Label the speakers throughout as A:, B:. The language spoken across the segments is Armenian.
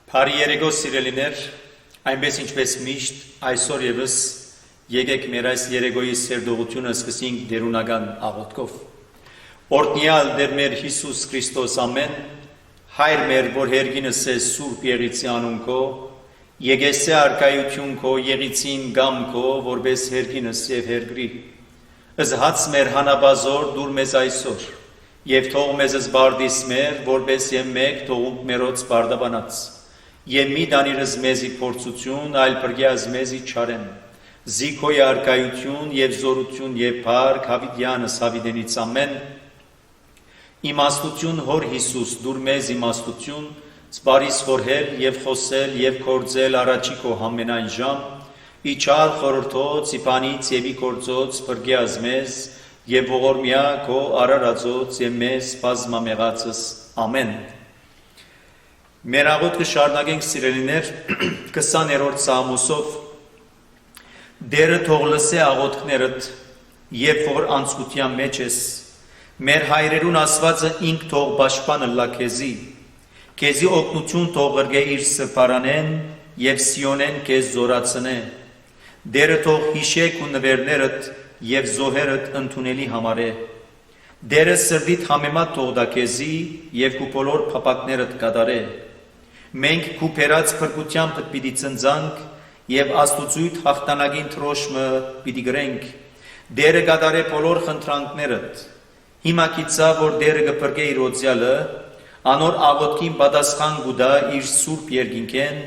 A: Փարի երեգո սիրելիներ, այնպես ինչպես միշտ այսօր եւս եկեք մեր այս երեգոյի սերդողությունը սկսենք դերունական աղոթքով։ Օրհնյալ Տեր մեր Հիսուս Քրիստոս ամեն, Հայր մեր, որ հերգինս է Սուրբ Եղիցի անուն քո, եկեսե արկայություն քո, եղիցին գամ քո, որպես հերգինս եւ հերգրի։ Ըզհաց մեր հանաբազոր դուր մեզ այսօր, եւ թող մեզ զբարդիս մեր, որպես եւ մեկ թողունք մերոց բարդաբանած։ Եվ մի դանիրս մեզի փորձություն, այլ բրգյազ մեզի չարեմ, զիքոյ արկայություն և զորություն և փառք հավիտյանս հավիտենից ամեն, իմաստություն հոր Հիսուս դուր մեզ իմաստություն, սպարիս խորհել և խոսել և կործել առաջի քո համենայն ժամ, իչար խորհրդոց, իպանից և իգործոց բրգյազ մեզ և ողորմյա քո արարածոց և մեզ բազմամեղածս ամեն։ Մեր աղոթքը շարունակենք սիրելիներ 20-րդ Սաղմոսով Դերը թող լսե աղոթքներդ, երբ որ անցկության մեջ ես, մեր հայրերուն ասվածը ինք թող պաշտպանը լա քեզի օգնություն թող ղրգե իր սրբարանեն եւ Սիոնեն քեզ զորացնե։ Դերը թող հիշեք ու նվերներդ եւ զոհերդ ընդունելի համարե։ Դերը սրդիդ համեմատ թող դա քեզի եւ քու բոլոր փապակներդ կատարե։ Մենք քու փերած փրկությամբ պիտի ծնծանք եւ աստուծույթ հաղթանակին թրոշմը պիտի գրենք։ Դերը կատարե բոլոր խնդրանքներդ։ Հիմա կիցա, որ դերը կփրկե իր օծյալը, անոր աղոթքին պատասխան կուտա իր սուրբ երկինքեն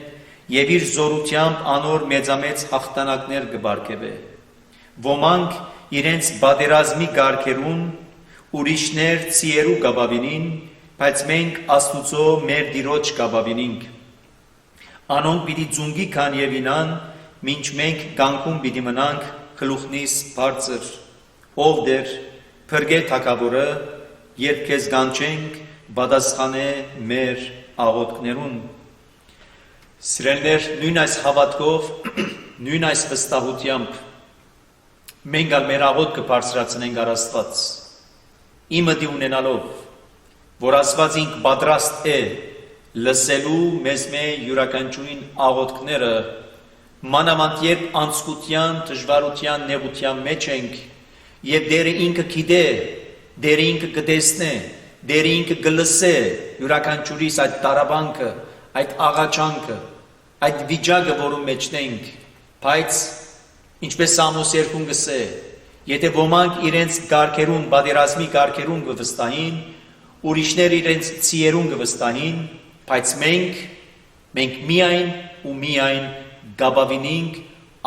A: եւ իր զորությամբ անոր մեծամեծ հաղթանակներ կբարգեւե։ Ոմանք իրենց բادرազմի գարքերուն ուրիշներ ցիերու կաբավինին, բայց մենք Աստուծո մեր Տիրոջ կաբավինինք։ Անոնք պիտի ձունգի քան եւ ինան, մինչ մենք կանգուն պիտի մնանք գլուխնիս բարձր։ Ով դեր փրկե թակավորը, երբ քեզ գանչենք, պատասխանե մեր աղոթքներուն։ Սիրելիներ, նույն այս հավատքով, նույն այս վստահությամբ մենք ալ մեր աղոթքը բարձրացնենք առ Աստված։ Իմը դի ունենալով, որ Աստված ինք պատրաստ է լսելու մեզ յուրաքանչյուրին աղոթքները, մանավանդ երբ անցկության, դժվարության, նեղության մեջ ենք, եւ Դերը ինքը գիտե, Դերը ինքը կտեսնե, Դերը ինքը կլսե յուրաքանչյուրիս այդ տարաբանքը, այդ աղաչանքը, այդ վիճակը, որում մեջն ենք, բայց ինչպես Սամոս 2-ն գսե, եթե ոմանք իրենց գարքերուն, պատերազմի գարքերուն կվստահին, ուրիշներ իրենց ցիերուն կվստահին, բայց մենք միայն ու միայն գաբավինինք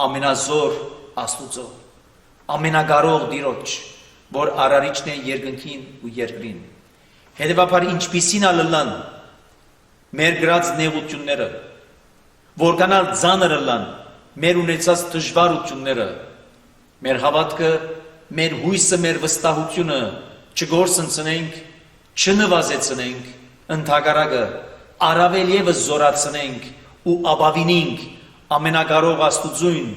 A: ամենազոր Աստուծո, ամենակարող Տիրոջ, որ արարիչն է երկնքին ու երկրին։ Հետևաբար ինչպիսին ալլան մեր գրած նեղությունները, որքանալ ծանր ըլլան մեր ունեցած դժվարությունները, մեր հավատքը, մեր հույսը, մեր վստահությունը չգործընծնենք, չնվազեցնենք, ընդհակառակը առավել ևս զորացնենք ու ապավինենք ամենակարող Աստուծուն,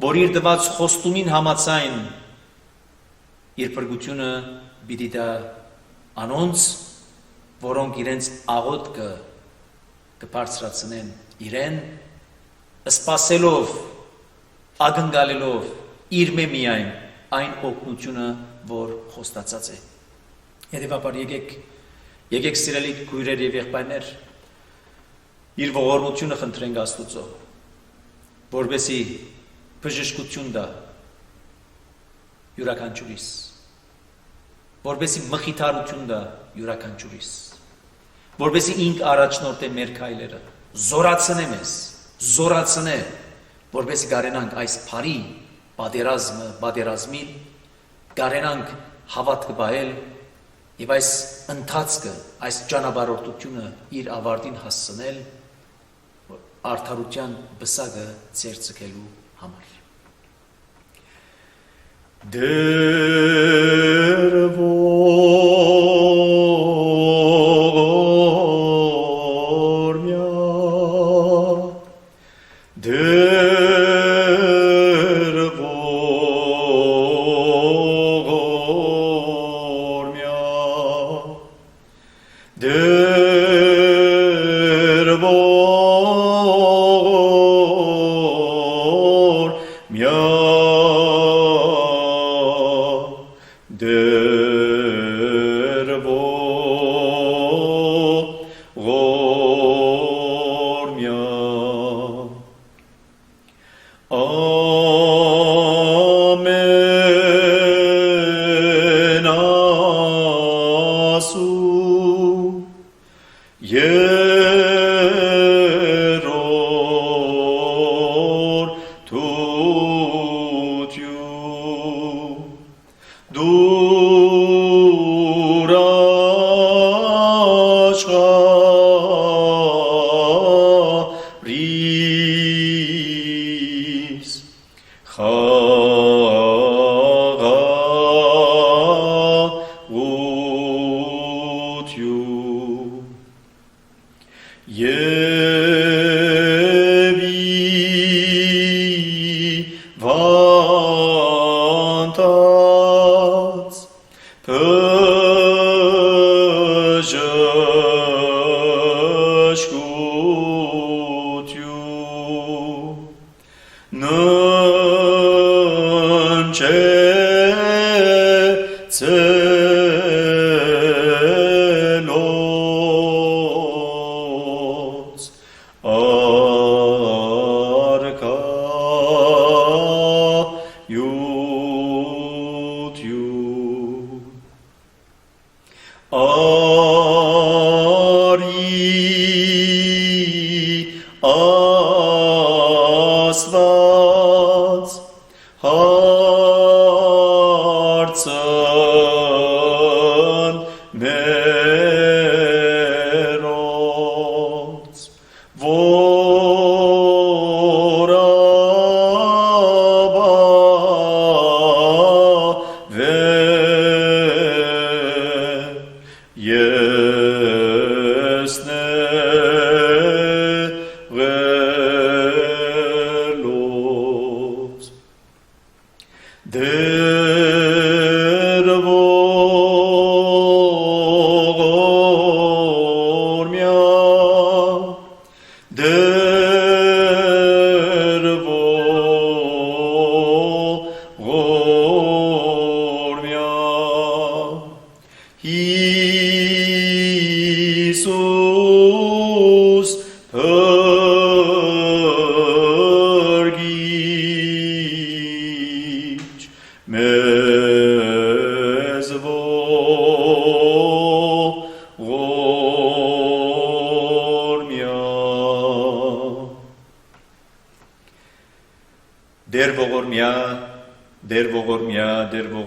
A: որ իր տված խոստումին համաձայն իր փրկությունը պիտի տա անոնց, որոնք իրենց աղոթքը կբարձրացնեն իրեն, սպասելով, ակնկալելով իր միայն այն օգնությունը, որ խոստացած է։ Հետևաբար եկեք սիրելի քույրեր եւ եղբայրներ, իր ողորմությունը խնդրենք Աստուծո, որպեսզի բժշկություն տա յուրաքանչյուրիս, որպեսզի մխիթարություն տա յուրաքանչյուրիս, որպեսզի ինք առաջնորդե մեր քայլերը, զորացնե մեզ, զորացնե, որպեսզի կարենանք այս բարի պատերազմին, կարենանք հավատքը պահել եւ այս ընթացքը, այս ճանապարհորդությունը իր ավարտին հասցնել, արդարության բսակը ցերծելու համար։
B: Deur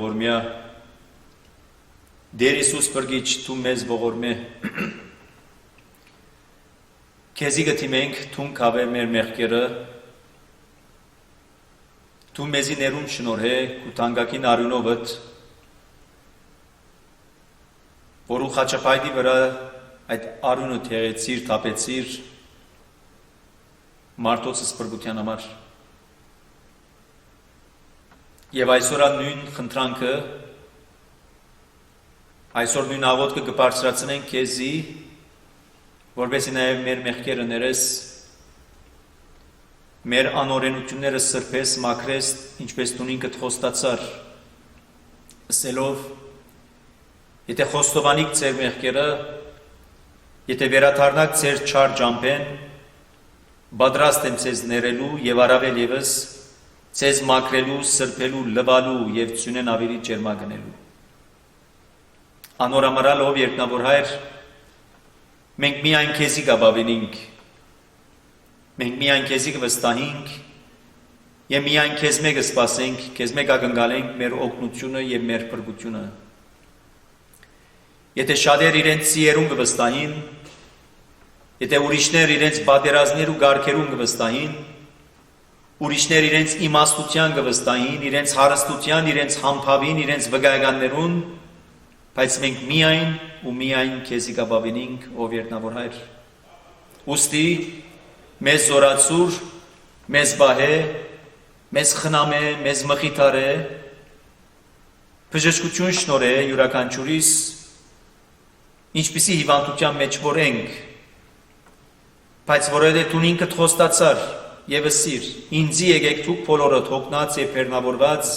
A: ողորմյա Դեր Իսուս բրգիչ թու մեզ ողորմե Քեզի գտիմենք թուն կավե մեր մեղքերը Թու մեզի ներում շնորհե քու թանկագին արյունովդ Որու խաչապայտի վրա այդ արյունը թեղեցիր, թափեցիր մարդոցս բրգության համար Եվ այսօր նույն խնդրանքը Այսօր նույն աղոթքը կբարձրացնենք քեզի, որպեսզի նաև մեր մեղքերը ներես, մեր անօրենությունները սրբես, մաքրես, ինչպես դու ինքդ խոստացար, ասելով, եթե խոստովանիք ձեր մեղքերը, եթե վերադառնաք ձեր չար ջամփեն, պատրաստ եմ ձեզ ներելու եւ առավել եւս ձեզ մաքրելու, սրբելու, լվալու եւ ծյունեն ավելի ջերմագնելու Անորամարալ ով երկնավոր հայր, մենք միայն քեզի կաբավինինք, մենք միայն քեզի կվստահենք եւ միայն քեզ մեկ սպասենք, քեզ մեկ ակնկալենք մեր օգնությունը եւ մեր փրկությունը։ Եթե շատեր իրենց սիրուն կվստահին, եթե ուրիշներ իրենց պատերազմներ ու գարքերուն կվստահին, ուրիշներ իրենց իմաստության կվստահին, իրենց հարստության, իրենց համբավին, իրենց վկայականներուն Բայց մենք միայն ու միայն քեզի կապավինենք, ով երկնավոր հայր։ Ուստի մեզ զորացուր, մեզ բահե, մեզ խնամե, մեզ մխիթարե, բժշկություն շնորհե յուրաքանչյուրիս, ինչպիսի հիվանդության մեջ որ ենք, բայց որովհետև դու ինքդ խոստացար եւ ասիր, ինձի եկեք դուք բոլորդ հոգնած եւ բեռնավորված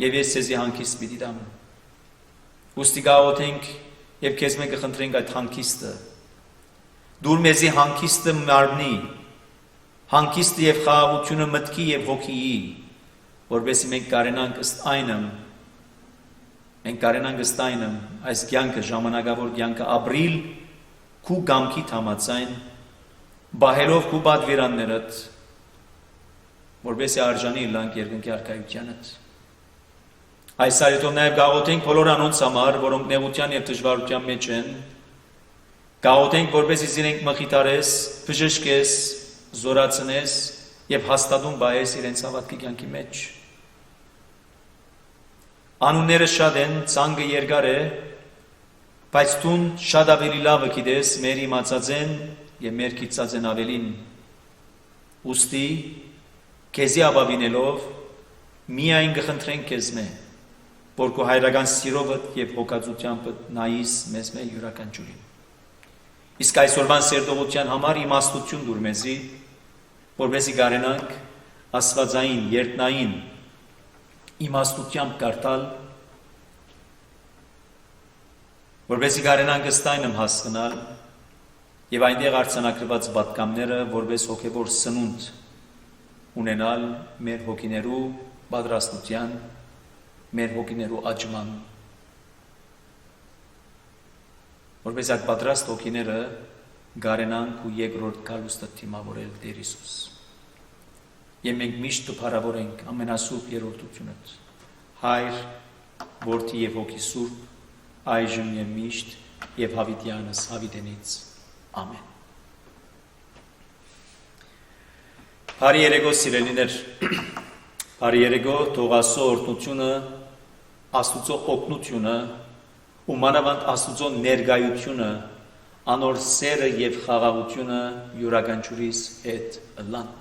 A: եւ ես ձեզի հանգիստ պիտի տամ։ Ուստի գաղութենք և քեզ մենք կխնդրենք այդ հանգիստը, Դուր մեզի հանգիստը մարմնի, հանգիստը եւ խաղաղությունը մտքի եւ հոգիի, որովհետեւ մենք կարենանք ըստ այնմ այս կյանքը ժամանակավոր կյանքը ապրիլ քու գամքի համաձայն բահելով քու պատվիրաններդ որովհետեւ արժանի լանք երկնքի արքայությանդ այս այդով նաեւ գաղութենք բոլոր անոնց համար որոնք նեղության եւ դժվարության մեջ են գաղութենք որովհետեւ իրենք մխիթարես բժշկես զորացնես եւ հաստատուն բայես իրենց հավատքի կյանքի մեջ Անունները շատ են, ցանկը երկար է, բայց դու շատ ավելի լավը գիտես մեր իմացած են եւ մեր գիտած են ավելին։ Ոստի քեզի ապավինելով միայն կխնդրենք քեզ մե, որ քո հայրական սիրովդ եւ հոգացությամբ նայիս մեզ մե յուրաքանչյուրին։ Իսկ այսօրվան սերտողության համար իմաստություն դուր մեզի, որովհետեւ կարենանք աստվածային, երտնային իմաստությամբ կարդալ, որովհետեւ կարենանք ըստ այնմ հասկանալ եւ այնտեղ արձանագրված պատգամները որպես հոգեվոր սնունդ ունենալ մեր հոգիներու պատրաստության, մեր հոգիներու աճման, որպես այդ պատրաստ հոգիները կարենանք ու երկրորդ գալուստը դիմավորել Տեր Հիսուս։ Եվ մենք միշտ փառավորենք ամենասուրբ երրորդությունդ Հայր, Որդի եւ Հոգի Սուրբ այժմ եւ միշտ եւ հավիտյանս հավիտենից ամեն Բարի երեկո սիրելիներ Բարի երեկո թող Աստծո օրհնությունը Աստծո օգնությունը ու մանավանդ Աստծո ներկայությունը անոր սերը եւ խաղաղությունը յուրաքանչյուրիս հետ լան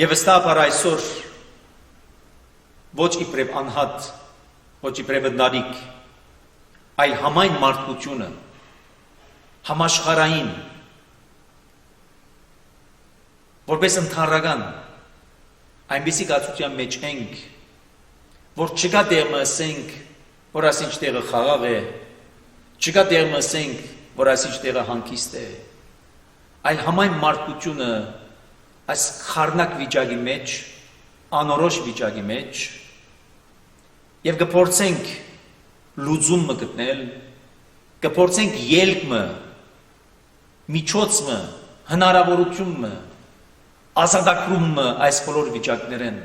A: Եվ վստահաբար այսօր ոչ իբրև անհատ, ոչ իբրև դարիք, այլ համայն մարդկությունը, համաշխարհային, որպես ընդհանրական, այնպիսի կացության մեջ ենք, որ չկա տեղ ասենք, որ ասինչ տեղը խաղաղ է, չկա տեղ ասենք, որ ասինչ տեղը հանգիստ է, այլ համայն մարդկությունը այս խառնակ վիճակի մեջ, անորոշ վիճակի մեջ եւ կփորձենք լուծումը գտնել, կփորձենք ելքը, միջոցը, հնարավորությունը, ազատագրումը այս բոլոր վիճակներեն։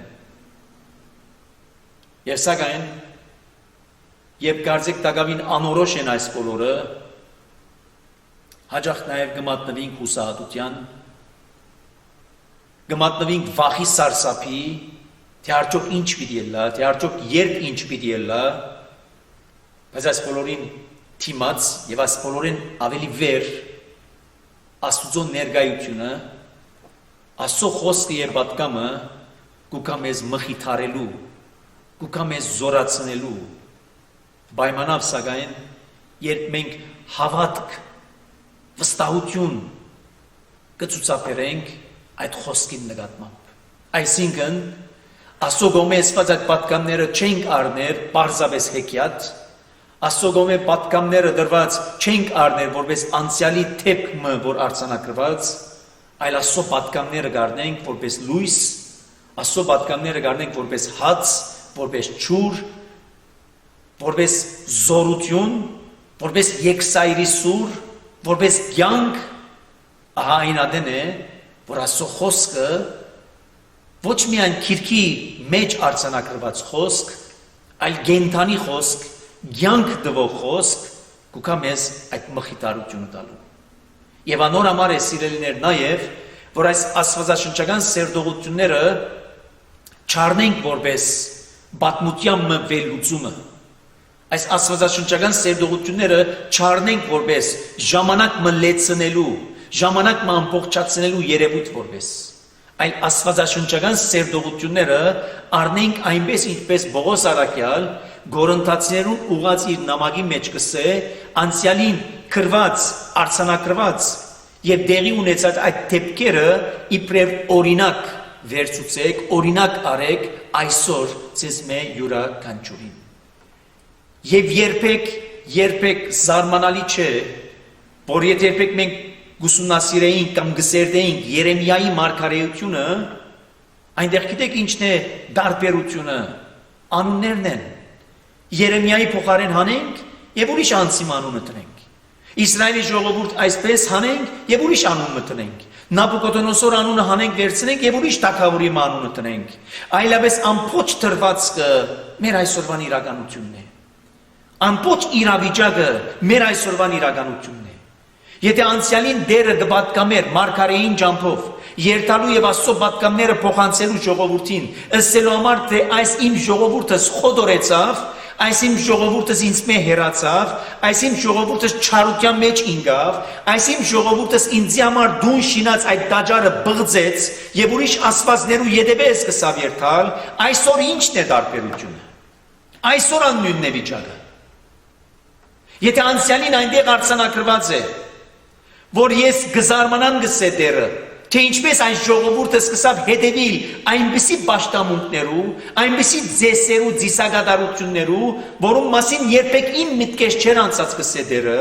A: Եվ սակայն, երբ կարծեք տակավին անորոշ են այս բոլորը, հաճախ նաեւ կմատնվենք հուսահատության Գմատնվենք վախի սարսափի, թե արդյոք ինչ պիտի ելա, թե արդյոք երբ ինչ պիտի ելա, բայց այս բոլորին թիմած եւ այս բոլորին ավելի վեր Աստծո ներկայությունը, Աստծո խոսքը եւ պատգամը կուքա մեզ մխիթարելու, կուքա մեզ զորացնելու, պայմանավ սակայն, երբ մենք հավատք, վստահություն կցուցաբերենք այդ խոսքին նկատմամբ։ Այսինքն, Աստծո կողմէ ասված այդ պատգամները չենք առներ պարզապես հեքիաթ, Աստծո կողմէ պատգամները դրված չենք առներ որպես անցյալի թեփքը, որ արձանագրված, այլ Աստծո պատգամները կառնենք որպես լույս, Աստծո պատգամները կառնենք որպես հաց, որպես ջուր, որպես զորություն, որպես եկսայրի սուր, որպես կյանք, ահա այն ադեն է, որ Աստծո խոսքը ոչ միայն քիրքի մեջ արձանագրված խոսք, այլ գենթանի խոսք, կյանք տվող խոսք, կուքա մեզ այդ մխիթարությունը տալու։ Եվ անոր համար է սիրելիներ նաև, որ այս աստվածաշնչական սերտողությունները չառնենք որպես պատմության վերլուծումը։ Այս աստվածաշնչական սերտողությունները չառնենք որպես ժամանակ մլեցնելու ժամանակ ամբողջացնելու երևույթ որպես այլ աստվածաշնչական սերտողությունները առնենք այնպես ինչպես Պողոս առաքյալ Գորընթացիներուն ուղղած իր նամակի մեջ կսե անցյալին քրված արձանագրված եւ դեղի ունեցած այդ դեպքերը իբրև օրինակ վերցուցեք օրինակ արեք այսօր ցեզ մե յուրաքանչյուրին։ Եվ երբեք զարմանալի չէ, որ եթե երբեք մենք գուսումնասիրեինք կամ գսերդեինք Երեմիայի մարգարեությունը, այնտեղ գիտեք ինչն է տարբերությունը, անուններն են։ Երեմիայի փոխարեն հանենք եւ ուրիշ անձի անունը տնենք։ Իսրայելի ժողովուրդ այսպես հանենք եւ ուրիշ անուն մտնենք։ Նաբուկոդոնոսոր անունը հանենք վերցնենք եւ ուրիշ թագավորի անունը տնենք։ Այլապես ամբողջ դրվածքը մեր այսօրվան իրականությունն է։ Ամբողջ իրավիճակը մեր այսօրվան իրականությունն է։ Եթե անցյալին դերը կպատկամեր մարգարեին ջամփով, երթալու եւ Աստծո պատկամները փոխանցելու ժողովրդին, ըսելու համար թե այս իմ ժողովուրդս խոդորեցավ, այս իմ ժողովուրդս ինձ մե հեռացավ, այս իմ ժողովուրդս չարության մեջ ինգավ, այս իմ ժողովուրդս ինձի համար դուն շինած այդ տաճարը բղձեց եւ ուրիշ աստվածներու յետևես կսավ երթալ, այսօր ինչն է տարբերությունը։ Այսօր նույնն է վիճակը։ Եթե անցյալին այնտեղ արձանագրված է, որ ես գզարմանան գսե դերը, թե ինչպես այն ժողովուրդը սկսավ հետևիլ այնպիսի պաշտամունքներու, այնպիսի ձեսերու, ձիսագադարություններու, որում մասին երբեք իմ միտքես չեր անցած գսե դերը,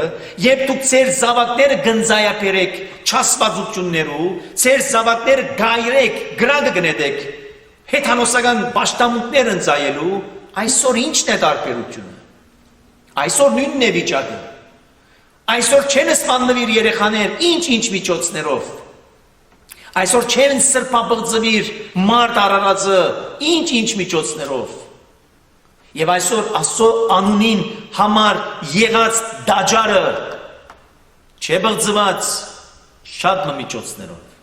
A: երբ դուք ձեր զավակները գնձայապերեք չասվածություններու, ձեր զավակները գայրեք, գրագը գնետեք, հեթանոսական պաշտամունքներ ընծայելու, այսօր ինչն է տարբերությունը։ Այսօր նույնն է վիճակը։ Այսօր չեն սպաննվիր երեխաներ ինչ միջոցներով։ Այսօր չեն սրբաբղձվիր մարդ արարածը ինչ միջոցներով։ Եվ այսօր Աստծո անունին համար եղած դաջարը չէ բղձված շատ միջոցներով։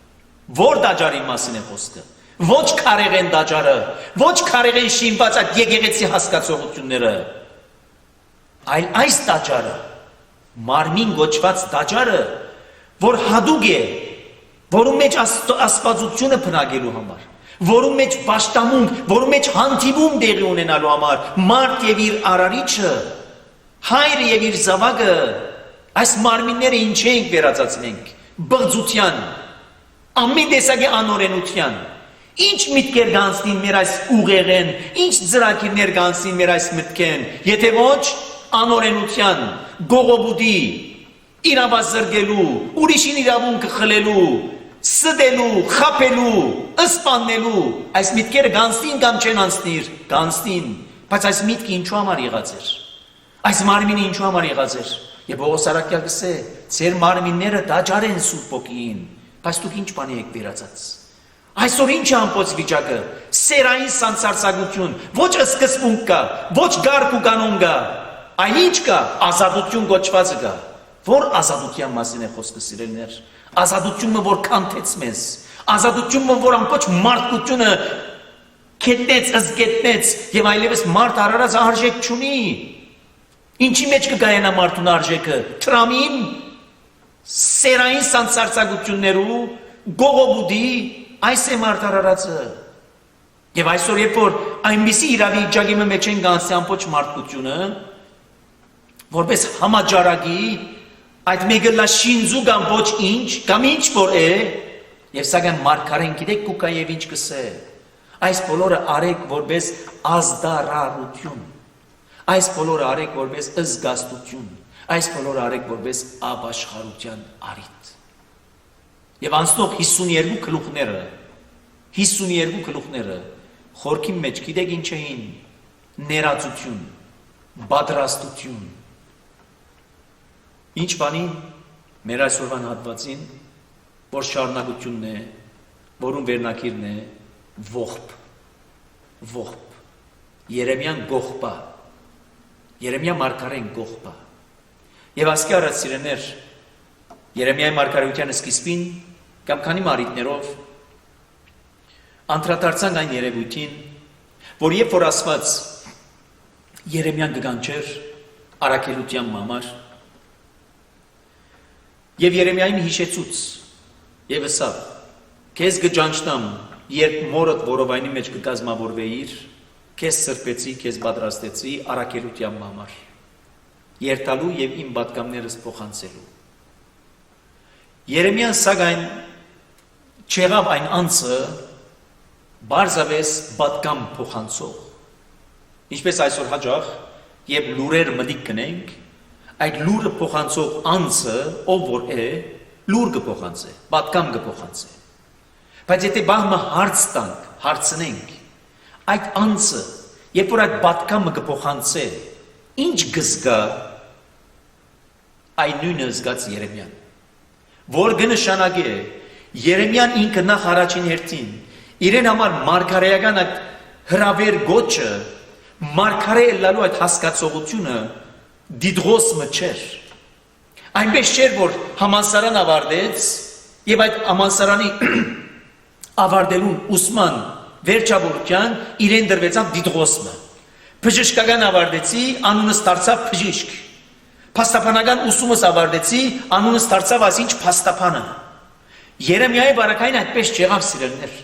A: Որ դաջարի մասին է խոսքը։ Ոչ քարեղեն դաջարը, ոչ քարեղեն շինված այդ եկեղեցի հասկացողությունները, այլ այս դաջարը, մարմին գոչված դաջարը, որ հադուկ է, որում մեջ աստվածությունը բնագելու համար, որում մեջ պաշտամունք, որում մեջ հանդիպում տեղի ունենալու համար, մարդ եւ իր արարիչը, հայրը եւ իր զավակը, այս մարմինները ինչ ենք վերածածնենք, բղձության, ամեն տեսակի անօրենության, ինչ միտքեր կանցնին մեր այս ուղեղեն, ինչ ծրագիրներ կանցնին մեր այս մտքեն, եթե ոչ անօրենության, գողոբուդի, իրավազրկելու, ուրիշին իրավունքը խլելու, սդելու, խաբելու, սպանելու, այս միտքերը կանցնին կամ չեն անցնիր, կանցնին, բայց այս միտքը ինչու համար եղած էր, այս մարմինը ինչու համար եղած էր, եւ Պողոս առաքյալ կսե, ձեր մարմինները դաջար են Սուրբ Ոգին, բայց դուք ինչ բանի եք վերածած։ Այսօր ինչ է ամբողջ վիճակը, սերային սանցարցակություն, ոչ սկզբունք կա, ոչ գարկ ու կանոն կա, այլ ինչ կա, ազատություն գոչվածը կա, որ ազատության մասին է խոսքը սիրելիներ, ազատությունը որ կանթեց մեզ, ազատությունը որ ամբողջ մարդկությունը քետնեց, ըզգետնեց եւ այլևս մարդ արարած արժեք չունի, ինչի մեջ կգայանա մարդուն արժեքը, տրամին, սերային սանցարցակություններու, գողոբուդի, այս է մարդ արարածը։ Եվ այսօր երբ որ այնպիսի իրավիճակի մեջ են գանցի ամբողջ մարդկությունը, որպես համաճարակի, այդ մեկը լա շինձու կամ ոչ ինչ, կամ ինչ որ է, եւ սակայն մարգարեն գիտեք կուկա եւ ինչ կսե, այս բոլորը արեք որպես ազդարարություն, այս բոլորը արեք որպես զգաստություն, այս բոլորը արեք որպես ապաշխարության առիթ։ Եվ անցնող 52 գլուխները խորքի մեջ գիտեք ինչ էին, ներածություն, պատրաստություն, ինչ բանի մեր այսօրվան հատվածին, որ շարունակությունն է, որում վերնակիրն է, ողբ, Երեմիան գողպա, Երեմիա մարգարեն գողպա, եւ ասկի արած սիրեներ, Երեմիայի մարգարեության սկիզբին, կամ քանի մարիտներով, անդրադարձանք այն երևույթին, որ երբ որ ասված Երեմիան կգանչեր առաքելության համար, եւ Երեմիային հիշեցուց, եւ ասավ, քեզ կճանչնամ, երբ մորդ որովայնի մեջ կկազմավորվեիր, քեզ սրբեցի, քեզ պատրաստեցի առաքելության համար, երթալու եւ իմ պատգամներս փոխանցելու։ Երեմիան սակայն չեղավ այն անձը, բարձավես պատգամ փոխանցող։ Ինչպես այսօր հաջող, երբ լուրեր մտիկ կնենք, այդ լուրը փոխանցող անձը ով որ է լուր կփոխանցե, պատկամ կփոխանցե։ Բայց եթե բաղմը հարց տանք, հարցնենք, այդ անձը, երբ որ այդ պատկամը կփոխանցե, ինչ կզգա, այն նույնը զգաց Երեմիան, որ կնշանակե Երեմիան ինքը նախ առաջին հերթին իրեն համար մարգարեական այդ հրավեր գոչը մարգարե լալու այդ հասկացողությունը դիդրոսմը չէր։ Այնպես չէր, որ համալսարան ավարտեց եւ այդ համալսարանի ավարտելուն ուսման վերջավորության իրեն դրվեցավ դիդրոսմը։ Բժշկական ավարտեցի, անունս դարձավ բժիշկ։ Փաստաբանական ուսումս ավարտեցի, անունս դարձավ ասինչ փաստաբանը։ Երեմիայի բարակային այդպես չեղավ սիրելներ։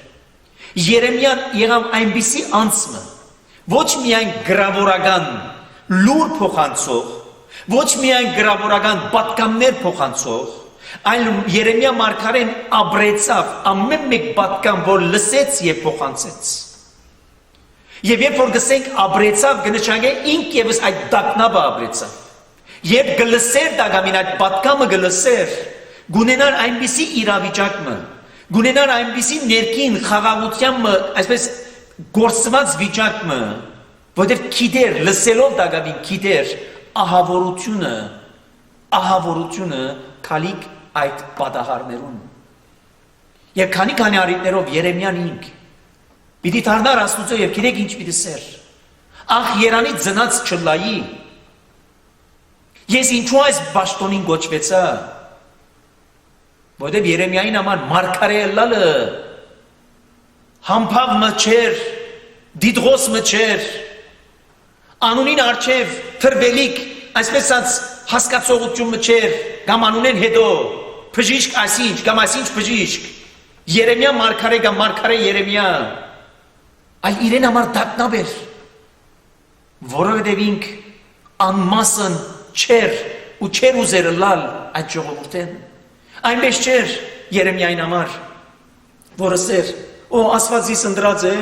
A: Երեմիան եղավ այնպիսի անձը, ոչ միայն գրավորական լուր փոխանցող, ոչ միայն գրավորական պատկամներ փոխանցող, այլ Երեմիա մարգարեն ապրեցավ ամեն մեկ պատկամ, որ լսեց եւ փոխանցեց։ Եվ երբ որ գսենք ապրեցավ, կնշանակե ինք եւս այդ դակնաբը ապրեցավ։ Երբ գլսեր դագամին այդ պատկամը գլսեր, գունենար այնպիսի իրավիճակը, գունենար այնպիսի ներքին խաղաղությանը, այսպես գործված վիճակը, որտեղ գիտեր, լսելով դագամին գիտեր ահավորությունը քալիք այդ պատահարներուն։ Եվ քանի առիթներով Երեմիան ինք պիտի դառնար Աստուծո եւ գիտեք ինչ պիտի սեր։ Ախ Երանի ծնած չլայի։ Ես ինչու այս բաշտոնին գոչվեցա։ Որտեղ Երեմիային համար մարգարե լալը համբավը չէր, դիդրոսը չէր, անունին արչև թրվելիք, այսպես հասկացողությունը չէր, կամ անունեն հետո բժիշկ ասինչ, կամ ասինչ բժիշկ, Երեմիա մարգարե կամ մարգարե Երեմիա, այլ իրեն համար դակնավ էր, որովհետև ինք անմասն չէր ու չէր ուզեր լալ այդ ժողովուրդեն։ Այնպես չէր Երեմիային համար, որը սեր, Աստված ընտրած է,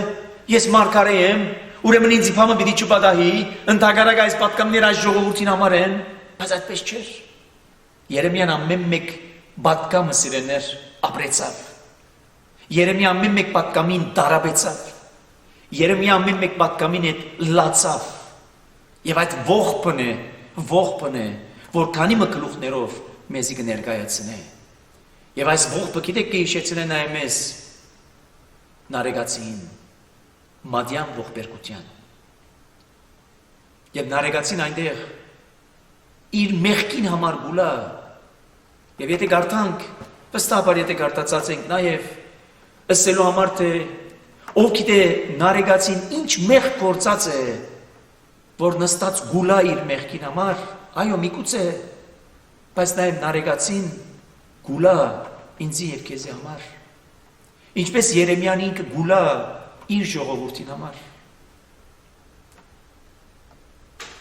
A: ես մարգարե եմ, ուրեմն ինձ իբամը պիտի չպատահի, ընդհակառակ այս պատկամները այս ժողովրդին համար են, բայց այդպես չէր։ Երեմիան ամեն մեկ պատկամը սիրելներ ապրեցավ։ Երեմիա ամեն մեկ պատկամին դարաբեցավ։ Երեմիա ամեն մեկ պատկամին հետ լացավ։ Եվ այդ ողբն է, որ քանի մկլուխներով մեզի կներկայացնե։ Եվ այս ողբը գիտեք կհիշեցնե նաև մեզ նարեկացին, Մադյան ողբերգության։ Եվ նարեկացին այնտեղ իր մեղքին համար գուլա։ Եվ եթե գարտանք, վստահաբար եթե գարտացած ենք նաև ըսելու համար թե ով գիտե նարեկացին ինչ մեղք գործած է, որ նստած գուլա իր մեղքին համար, այո միգուցե, բայց նաև նարեկացին գուլա ինձի եւ քեզի համար։ Ինչպես Երեմիան ինքը գուլա իր ժողովրդին համար։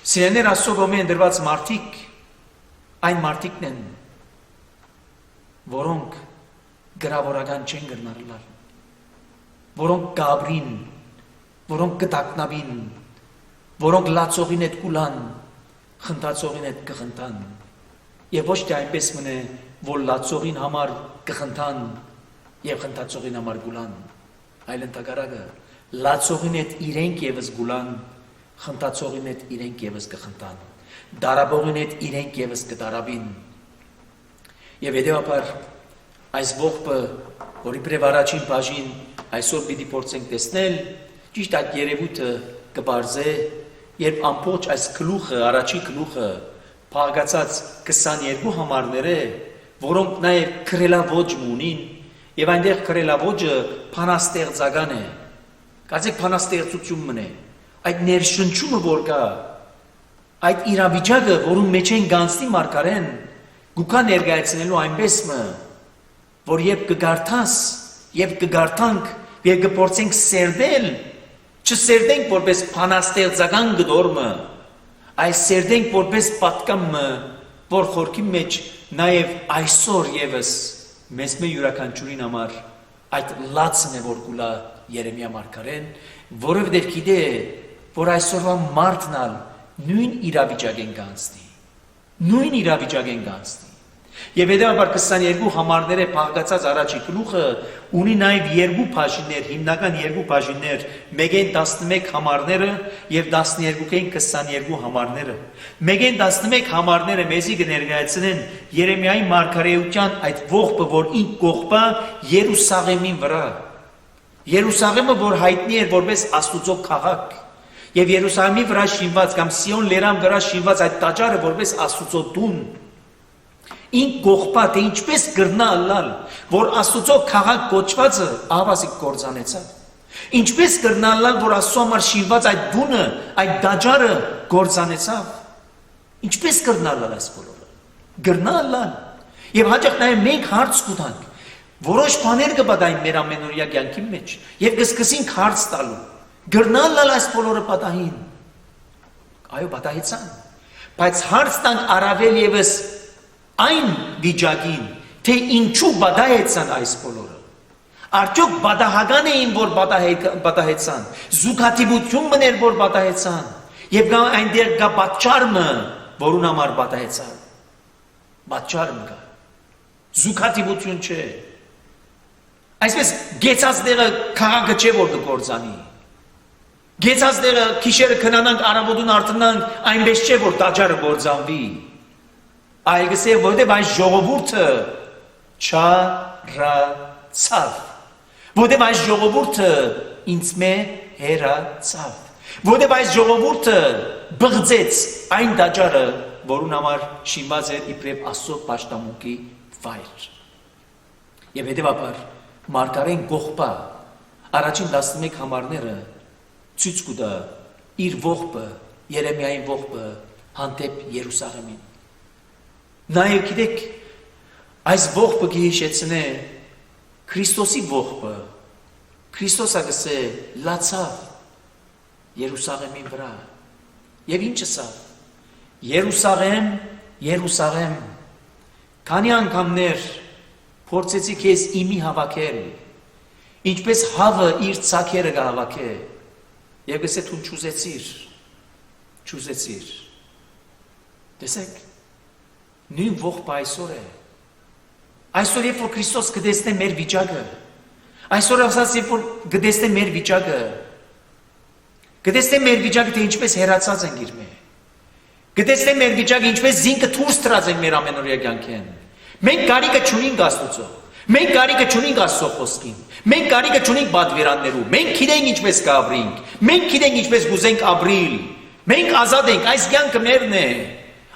A: Սիրելիներ Աստծո կողմեն դրված մարդիկ այն մարդիկն են, որոնք գրավորական չեն գրնարլար, որոնք գաբրին, որոնք կտակնաբին, որոնք լացողին հետ կուլան, խնդացողին հետ կխնդան, եւ ոչ թե այնպես մնե, որ լացողին համար կխնդան եւ խնդացողին համար գուլան, այլ ընդհակառակը լացողին հետ իրենք եւս գուլան, խնդացողին հետ իրենք եւս կխնդան, դարաբողին հետ իրենք եւս կդարաբին։ Եվ հետեւաբար այս ողբը, որի պրև առաջին բաժին այսօր պիտի փորձենք տեսնել, ճիշտ այդ երևույթը կբարձե, երբ ամբողջ այս գլուխը, առաջի գլուխը փաղկացած 22 համարներ է, որոնք նաև քրելավոճ ունին, եւ այնտեղ քրելավոճը փանաստեղծական է։ Կարծեք փանաստեղծությունն է, այդ ներշնչումը որ կա, այդ իրավիճակը, որում մեջ են գանցնի մարգարեն, գուքա ներկայացնելու այնպեսը, որ երբ կգարթաս, եւ կգարթանք, եւ կփորձենք սերդել, չսերդենք որպես փանաստեղծական գդորմը, այս սերդենք որպես պատկամը, որ խորքի մեջ նաև այսօր եւս մեզ մե յուրաքանչյուրին համար այդ լացն է որ կուլա Երեմիա մարգարեն, որովհետև գիտե, որ այսօրվա մարդն ալ նույն իրավիճակ են կանցնի։ նույն իրավիճակ են գանցնի։ Եվ հետևաբար 22 համարները փաղկացած առաջի գլուխը ունի նաև երկու բաժիններ, հիմնական երկու բաժիններ, մեկեն 11 համարները եւ 12-ին 22 համարները։ Մեկեն 11 համարները մեզի կներկայացնեն Երեմիայի մարգարեության այդ ողբը, որ ինք կողբա Երուսաղեմին վրա։ Երուսաղեմը, որ հայտնի էր որպես Աստուծո քաղաք, եւ Երուսաղեմի վրա շինված կամ Սիոն լերան վրա շինված այդ տաճարը որպես Աստուծո տուն, ինք կողբա թե ինչպես կրնա ըլլալ, որ Աստուծո քաղաք կոչվածը ահավասիկ կործանեցավ, ինչպես կրնա ըլլալ, որ Աստծո համար շինված այդ տունը, այդ տաճարը կործանեցավ, ինչպես կրնա ըլլալ այս բոլորը, կրնա ըլլալ, եւ հաճախ նաեւ մենք հարց կուտանք, որոշ բաներ կպատահին մեր ամենօրյա կյանքի մեջ, եւ կսկսենք հարց տալու, կրնա ըլլալ այս բոլորը պատահին, այո պատահեցան, բայց հարց տանք առավել եւս այն վիճակին, թե ինչու պատահեցան այս բոլորը, արդյոք պատահական էին, որ պատահեցան, զուգադիպություն մներ, որ պատահեցան, եւ այնտեղ կա պատճառը, որուն համար պատահեցան, պատճառը կա, զուգադիպություն չէ, այսպես գեցած դերը քաղաքը չէ, որ կկործանի, գեցած դերը քիշերը քնանանք, առավոտուն արթնանք, այնպես չէ, որ տաճարը կործանվի, այլ գսե, որտեղ այս ժողովուրդը չարացավ, որտեղ այս ժողովուրդը ինձ մե հեռացավ, որտեղ այս ժողովուրդը բղձեց այն տաճարը, որուն համար շինված էր իբրև Աստծո պաշտամունքի վայր։ Եվ հետևաբար մարգարեն կողբա առաջին 11 համարները ցույց կտա իր ողբը, Երեմիայի ողբը հանդեպ Երուսաղեմին։ Նաև գիտեք, այս ողբը կհիշեցնե Քրիստոսի ողբը, Քրիստոսը գսե լացավ Երուսաղեմին վրա, եւ ինչը սա, Երուսաղեմ, Երուսաղեմ, քանի անգամներ փորձեցի քեզ իմի հավաքել, ինչպես հավը իր ցակերը կհավաքե, եւ գսե դու չուզեցիր, տեսեք, նույն ողբը այսօր է, այսօր երբ որ Քրիստոս կտեսնե մեր վիճակը, այսօր ասած երբ որ կտեսնե մեր վիճակը, կտեսնե մեր վիճակը, թե ինչպես հեռացած ենք իր մե, կտեսնե մեր վիճակը, ինչպես զինքը դուրս τρած ենք մեր ամենօրյա կյանքեն, մենք կարիքը չունենք Աստծո, մենք կարիքը չունենք Աստծո խոսքին, մենք կարիքը չունենք պատվիրաններու, մենք գիտենք ինչպես կապրենք, մենք գիտենք ինչպես կուզենք ապրիլ, մենք ազատ ենք, այս կյանքը մերն է,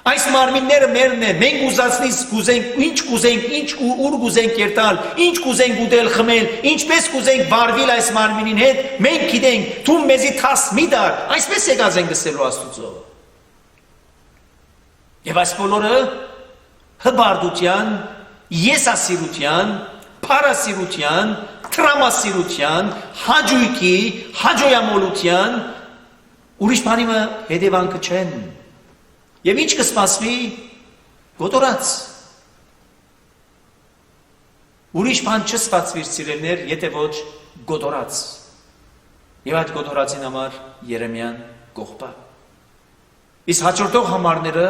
A: այս մարմինները մերն է, մենք ուզածնից կուզենք, ինչ կուզենք, ինչ ուր կուզենք երթալ, ինչ կուզենք ուտել, խմել, ինչպես կուզենք վարվել այս մարմինին հետ, մենք գիտենք, դու մեզի թաս մի դար, այսպես եկած ենք գսելու Աստուծո։ Եվ այս բոլորը հբարդության, եսասիրության, փարասիրության, տրամասիրության, հաջույքի, հաջոյամոլության, ուրիշ բանի հետևանքը չեն։ Եվ ինչ կսպասվի, գոտորած։ Ուրիշ բան չսպասվիր սիրելներ, եթե ոչ գոտորած։ Եվ այդ գոտորածին համար Երեմիան կողբա։ Իսկ հաջորդող համարները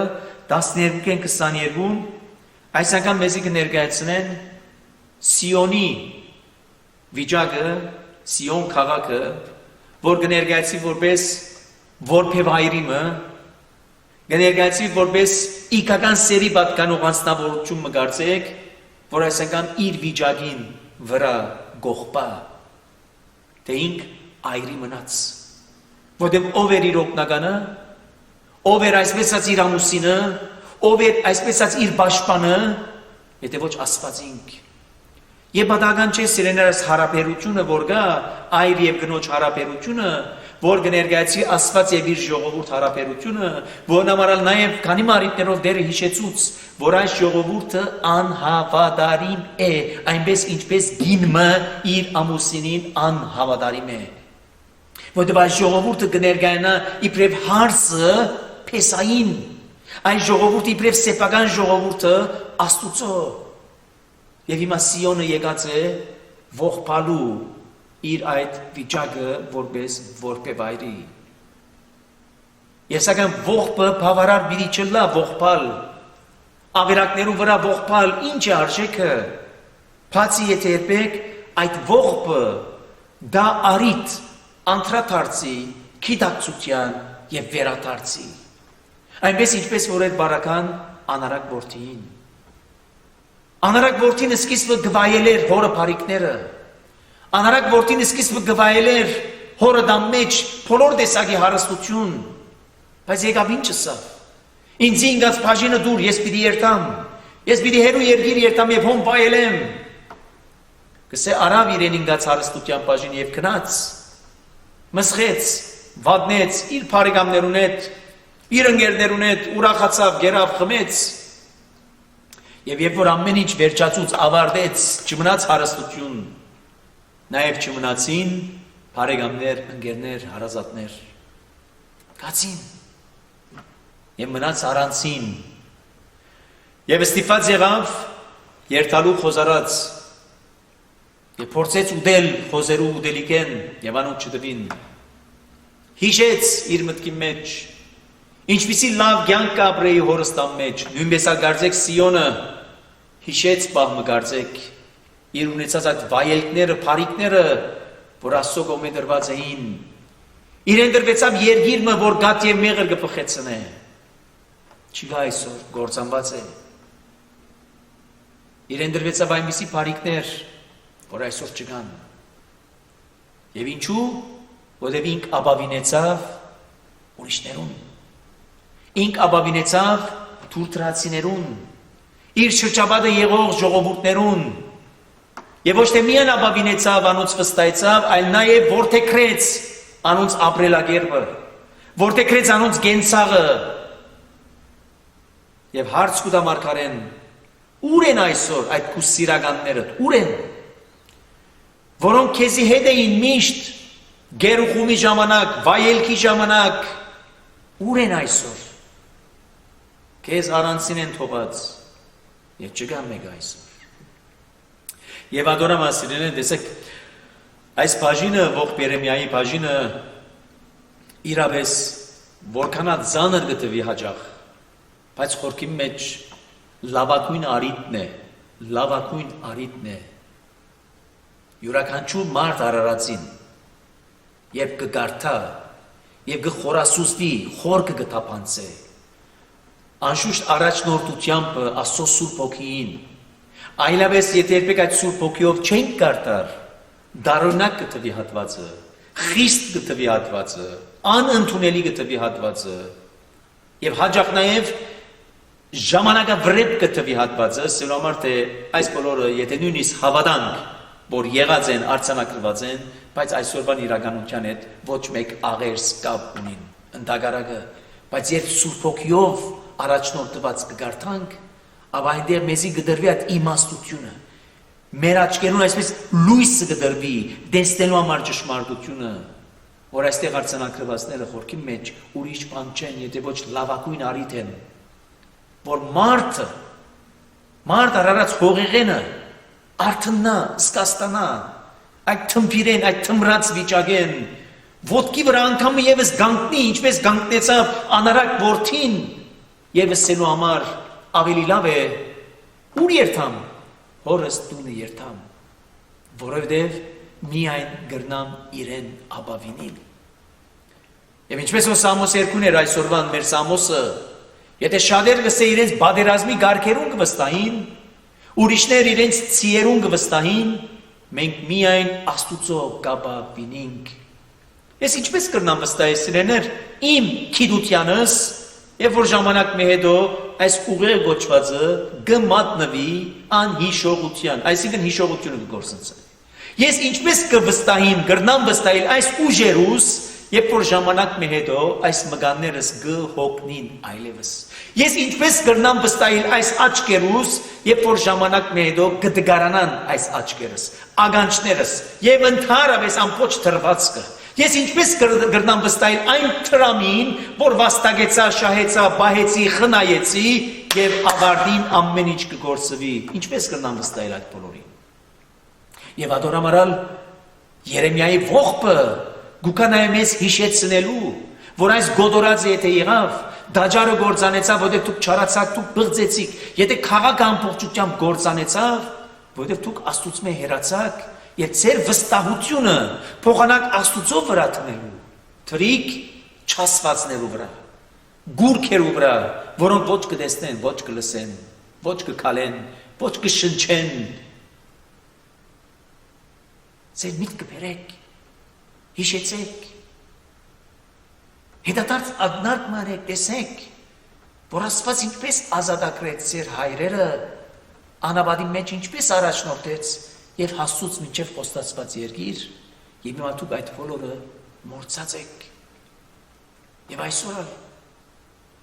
A: 12-ին 22-ն այս անգամ մեզի կներկայացնեն Սիոնի վիճակը, Սիոն քաղաքը, որ կներկայացի որպես որբևայրիմը, կներկայացի որպես իքական սերի պատկանող անձնավորություն մգարցեք, որ այս անգամ իր վիճակին վրա գողբա, թե ինք այրի մնաց, որտեղ ով էր իր օգնականը, ով էր այսպեսած իր ամուսինը, ով էր այսպեսած իր պաշտպանը, եթե ոչ Աստված ինք։ Եվ պատահական չէ սիրելիներս հարաբերությունը, որ կա, այր եւ գնոջ հարաբերությունը, որ կներկայացի Աստված եւ իր ժողովուրդ հարաբերությունը, որն ամառալ նաեւ քանի մարիտներով դերը հիշեցուց, որ այս ժողովուրդը անհավատարիմ է, այնպես ինչպես գինը իր ամուսինին անհավատարիմ է։ Որտեղ այս ժողովուրդը կներկայանա իբրև հարսը փեսային, այս ժողովուրդը իբրև սեփական ժողովուրդը Աստուծո։ Եվ հիմա Սիոնը եկած է ողբալու իր այդ վիճակը որպես որբևայրի։ Եվ սակայն ողբը բավարար պիտի չլա ողբալ, ավերակներու վրա ողբալ ինչ է արժեքը, բացի եթե երբեք այդ ողբը դա արիտ անդրադարձի, գիտակցության եւ վերադարձի։ Այնպես ինչպես որ էր բարական անարակ որդին։ Անարակ որդին սկիզբը գվայել էր հորը բարիկները։ Անարակ որդին սկիզբը գվայել էր հորը դամ մեջ բոլոր տեսակի հարստություն, բայց եկավ ինչ ասավ։ Ինձ ինգած բաժինը դուր, ես պիտի երթամ, ես պիտի հերու երգիր երթամ եւ հոն վայելեմ։ Կսե արավ իրեն ինգած հարստության բաժին եւ գնաց, մսխեց, վատնեց իր բարեկամներուն հետ, իր ընկերներուն հետ, ուրախացավ, գերավ, խմեց։ Եվ երբ որ ամեն ինչ վերջացուց ավարտեց, չմնաց հարստություն, նաև չմնացին բարեկամներ, ընկերներ, հարազատներ։ Կացին եւ մնաց առանցին։ Եվ ստիպված եղավ երթալու խոզարած եւ փորձեց ուդել խոզերու ուդելիկեն եւ անոնց չդվին։ Հիշեց իր մտքի մեջ ինչպիսի լավ կյանք ապրեի հորստան մեջ, նույնպես ագարձեք Սիոնը, հիշեց պահմը գարձեք, իր ունեցած այդ վայելքները, բարիկները, որ Աստծո կողմէ դրված էին, իրեն դրվեցավ երգիրը, որ գատ եւ մեղր կփխեցնե, չգա այսօր գործանված է, իրեն դրվեցավ այնպիսի բարիկներ, որ այսօր չգան, եւ ինչու, որտեւ ինք ապավինեցավ ուրիշներուն, ինք ապավինեցավ թուրքացիներուն, իր շրջապատը եղող ժողովուրդներուն, եւ ոչ թե միայն ապավինեցավ, անոնց վստահեցավ, այլ նաեւ որդեգրեց անոնց ապրելակերպը, որդեգրեց անոնց գենցաղը, եւ հարց կուտա մարգարեն, ուր են այսօր այդ քու սիրականները, ուր են, որոնք քեզի հետ էին միշտ, գերուխումի ժամանակ, վայելքի ժամանակ, ուր են այսօր, քեզ առանցին են թողած, եւ չկա մեկ այսօր։ Եվ ադորամ ասիրեն են, տեսեք, այս բաժինը, ողբ Երեմիայի բաժինը, իրապես որքանա ծանր գտվի հաճախ, բայց խորքի մեջ լավագույն արիտն է, յուրաքանչյուր մարդ արարածին, երբ կգարթա, եւ կխորասուզվի, խոր կգտապանցե, անշուշտ առաջնորդությամբ Աստծո Սուրբ Հոգին, այլապես եթե երբեք այդ Սուրբ Հոգիով չենք գարտար, դարօրինակ կտվի հատվածը, խիստ կտվի հատվածը, անընդունելի կտվի հատվածը, եւ հաճախ նաեւ ժամանակավրեպ կտվի հատվածը, սրա համար թե այս բոլորը եթե նույնիսկ հավատանք, որ եղած են, արձանագրված են, բայց այսօրվան իրականության հետ ոչ մեկ աղերս կապ ունին, ընդհակառակը, բայց երբ Սուրբ Հոգիով առաջնորդված կգարթանք, ապա այնտեղ մեզի կդրվի այդ իմաստությունը, մեր աչքերուն այսպես լույսը կդրվի, տեսնելու համար ճշմարտությունը, որ այստեղ արձանագրվածները խորքի մեջ ուրիշ բան չեն, եթե ոչ լավագույն արիթ են, որ մարդ արարած հողեղենը արթնա, սկաստանա, այդ թմբիրեն, այդ թմրած վիճակեն, ոտքի վրա անգամը եւս գանտնի, ինչպես գանտնեցավ անարակ որդին, եւս սելու համար ավելի լավ է, ուր երթամ, հորս տունը երթամ, որովհետև միայն գրնամ իրեն ապավինին։ Եվ ինչպես որ Սամոս 2-ն էր այսօրվան մեր Սամոսը, եթե շատեր գսե իրենց բادرազմի գարկերուն կվստահին, ուրիշներ իրենց ցիերուն կվստահին, մենք միայն Աստուծո կապավինենք։ Ես ինչպես կրնամ վստահել սիրեներ իմ քիդությանս, եւ որ ժամանակ մի հետո այս ուղեղ գոչվածը գմատնվի անհիշողության, այսինքն հիշողությունը կգործնցի։ Ես ինչպես կվստահիմ, կրնամ վստահել այս ուժերուս, երբ որ ժամանակ մի հետո այս մգաններս գհոգնին այլևս։ Ես ինչպես կրնամ վստահել այս աչքերուս, երբ որ ժամանակ մի հետո կդգարանան այս աչքերս, ագանչներս եւ ընդհանրապես ամբողջ թրվածքը։ Ես ինչպես կրնամ վստահել այն տրամին, որ վաստակեցա, շահեցա, բահեցի, խնայեցի եւ ավարտին ամեն ինչ կգործվի։ Ինչպես կրնամ վստահել այդ բոլորին։ Եվ ադորամարալ Երեմիայի ողբը գուկանայ մեզ հիշեցնելու, որ այս գոդորածը եթե եղավ, Դաջարը գործանեցավ, որտեղ դուք չարացաք, դուք բղծեցիք։ Եթե քաղաքը ամբողջությամբ գործանեցավ, որտեղ դուք Աստծո հերացաք, եւ ձեր վստահությունը փոխանակ Աստծո վրա տնելու, թրիկ չասվածներու վրա, գուրքերու վրա, որոնք ոչ կտեսնեն, ոչ կլսեն, ոչ կքալեն, ոչ կշնչեն։ Ձեր միտքը բերեք, հիշեցեք, հետադարձ ակնարկ մարեք, տեսեք, որ Աստված ինչպես ազատագրեց ձեր հայրերը, անաբադի մեջ ինչպես առաջնորդեց եւ հասցուց մինչեւ խոստացված երկիր, եւ հիմա դուք այդ բոլորը մոռացած եք։ Եվ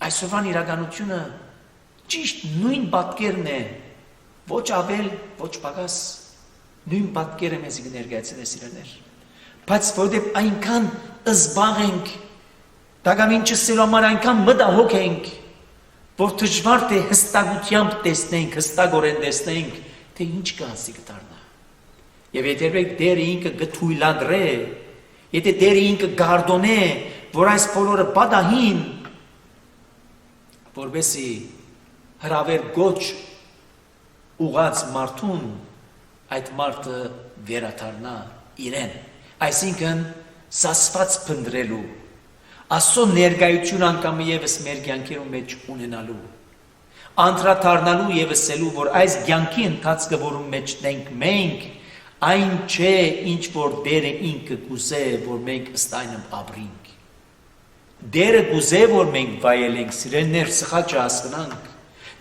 A: այսօրվան իրականությունը ճիշտ նույն պատկերն է, ոչ ավել, ոչ պակաս, նույն պատկերը մեզ կներկայացնի սիրելիներ։ Բայց որտեղ այնքան զբաղ ենք, դակամին չսելու համար այնքան մտահոգ ենք, որ դժվար թե հստակությամբ տեսնենք, հստակորեն տեսնենք, թե ինչ կասի կդառնա։ Եվ եթե Տերը ինքը կթույլատրե, եթե Տերը ինքը գարդոնե, որ այս բոլորը պատահին, որպեսզի հրավեր գոչ ուղած մարդուն, այդ մարդը վերադառնա իրեն, այսինքն սասված փնտրելու, Աստծո ներկայություն անգամ եւս մեր կյանքերում մեջ ունենալու, անդրադառնալու եւ ասելու, որ այս կյանքի ընթացքը, որում մեջ ենք մենք, այն չէ, ինչ որ Տերը ինքը կուզե, որ մենք ըստ այնմ ապրենք։ Տերը կուզե, որ մենք վայելենք, սիրելիներ, սխալ չհասկանանք։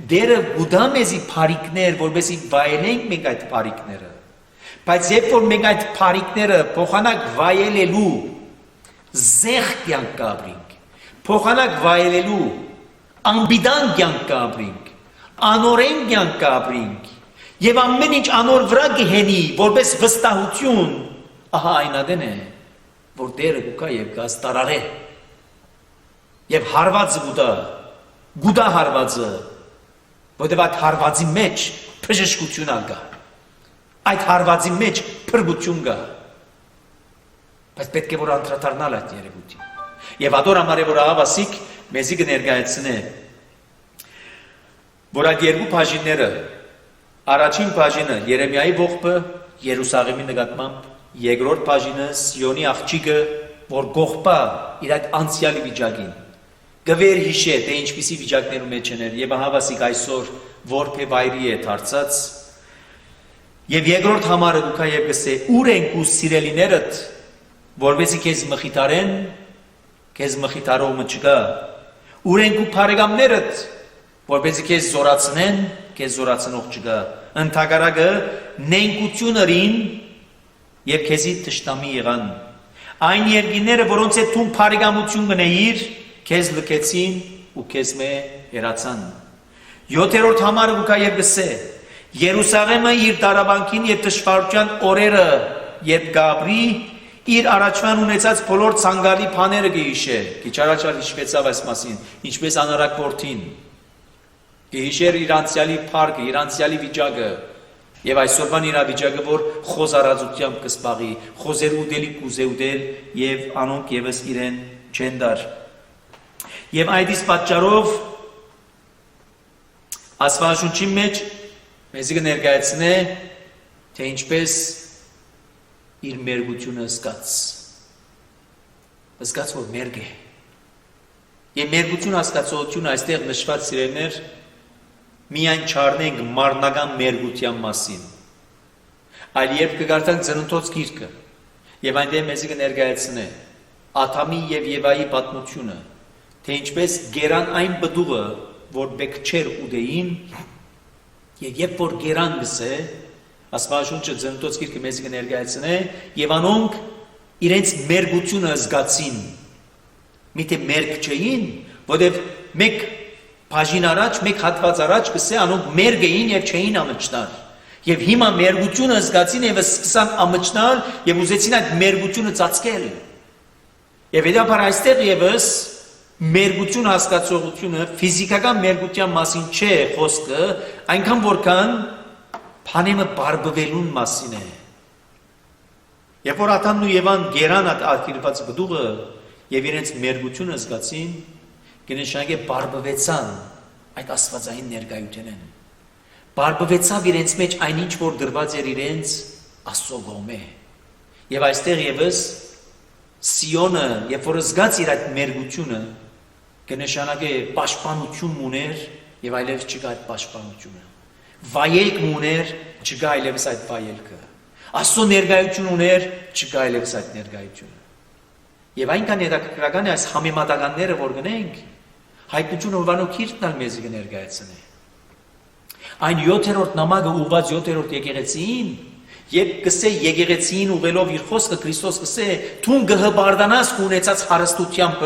A: Տերը գուտա մեզի բարիքներ, որովհետեւ վայելենք մենք այդ բարիքները։ Բայց երբ որ մենք այդ բարիքները փոխանակ վայելելու զեղ կյանք կապրինք, փոխանակ վայելելու անբիդան կյանք կապրինք, անորեն կյանք կապրինք, եւ ամեն ինչ անոր վրա կհենի, որպես վստահություն, ահա այն ադեն է, որ Տերը կուկա եւ կաստարարե, եւ հարվածը գուտա հարվածը, որտեւ այդ հարվածի մեջ բժշկություն կա, այդ հարվածի մեջ փրկություն կա, բայց պետք է որ անդրադառնալ այդ երևույթին։ Եվ ադոր համար է որ ահավասիկ մեզի կներկայացնե, որ այդ երկու բաժինները, առաջին բաժինը Երեմիայի ողբը Երուսաղեմի նկատմամբ, երկրորդ բաժինը Սիոնի աղջիկը, որ գողբա իր այդ անցյալի վիճակին, գվեր հիշե, թե ինչպիսի վիճակներում մեջ էր, եւ ահավասիկ այսօր որբե վայրի է դարձած, եւ երկրորդ համարը դուքա եւ գսե, ուր ենք ու սիրելիներդ, որովհետեւ քեզ մխիթարեն, քեզ մխիթարողը չկա, ուր ենք ու բարեկամներդ, որովհետեւ քեզ զորացնեն, քեզ զորացնող չկա, ընդհակառակը նենգություններին եւ քեզի թշնամի եղան, այն երկիները, որոնց հետ դու բարեկամություն գնեիր, քեզ լքեցին ու քեզ մե հերացան։ 7-րդ համարը ուկա եւ գսե, Երուսաղեմը իր տարաբանքին եւ դժվարության օրերը երբ գաբրի իր առաջվան ունեցած բոլոր ցանկալի բաները գիշե, քիչ առաջ հիշվեցավ այս մասին, ինչպես անարակ որդին, գիշեր իր անցյալի փառքը, իր անցյալի վիճակը, եւ այսօրվան իր վիճակը, որ խոզարածությամբ կսպաղի, խոզեր ուդելի կուզե ուդել եւ անոնք եւս իրեն չեն դար։ Եվ այդից պատճառով Աստվածաշունչի մեջ մեզ կներկայացնե, թե ինչպես իր մերգությունը զգաց, որ մերգ է։ Եվ մերգություն հասկացողությունը այստեղ նշված սիրելիներ, միայն չառնենք մարմնական մերգության մասին, այլ երբ կգարտանք ծննդոց գիրքը, եւ այնտեղ մեզ կներկայացնե Ադամի եւ Եվայի պատմությունը, թե ինչպես գերան այն բդուղը, որ բեկչեր ուդեին, եւ երբ որ գերան գսե, Աստվածաշունչը ծննդոց գիրքը մեզ կներկայացնե, եւ անոնք իրենց մերգությունը զգացին, միթե մերգ չէին, որովհետեւ մեկ բաժին առաջ, մեկ հատված առաջ գսե անոնք մերգ էին եւ չէին ամճնալ, եւ հիմա մերգությունը զգացին եւ սկսան ամճնալ եւ ուզեցին այդ մերգությունը ծածկել, եւ հետո այստեղ եւս մերգություն հասկացողությունը ֆիզիկական մերգության մասին չէ խոսքը, այնքան որքան բանեմը բարբվելուն մասին է։ Երբ որ Ադամն ու Եվան գերան այդ արգելված բդուղը եւ իրենց մերգությունը զգացին, կնշանակի բարբվեցան այդ աստվածային ներկայությունն։ Բարբվեցավ իրենց մեջ այնինչ որ դրված էր իրենց Աստծո կողմէ։ Եվ այստեղ եւս Սիոնը, երբ որ զգաց իր այդ մերգությունը, կնշանակի պաշտպանություն ուներ եւ այլևս չկա այդ պաշտպանությունը։ Վայելք ուներ, չկա այլևս այդ վայելքը։ Աստծո ներկայություն ուներ, չկա այլևս այդ ներկայությունը։ Եվ այնքան հետաքրքրական է այս համեմատականները, որ գնենք, հայտնությունը Հովանոքիրտն ալ մեզ կներկայացնի։ Այն 7-րդ նամակը ուղված 7-րդ եկեղեցին, երբ կսե եկեղեցին ուղելով իր խոսքը Քրիստոս կսե թուն գհբարդանաս կունեցած հարստությամբ,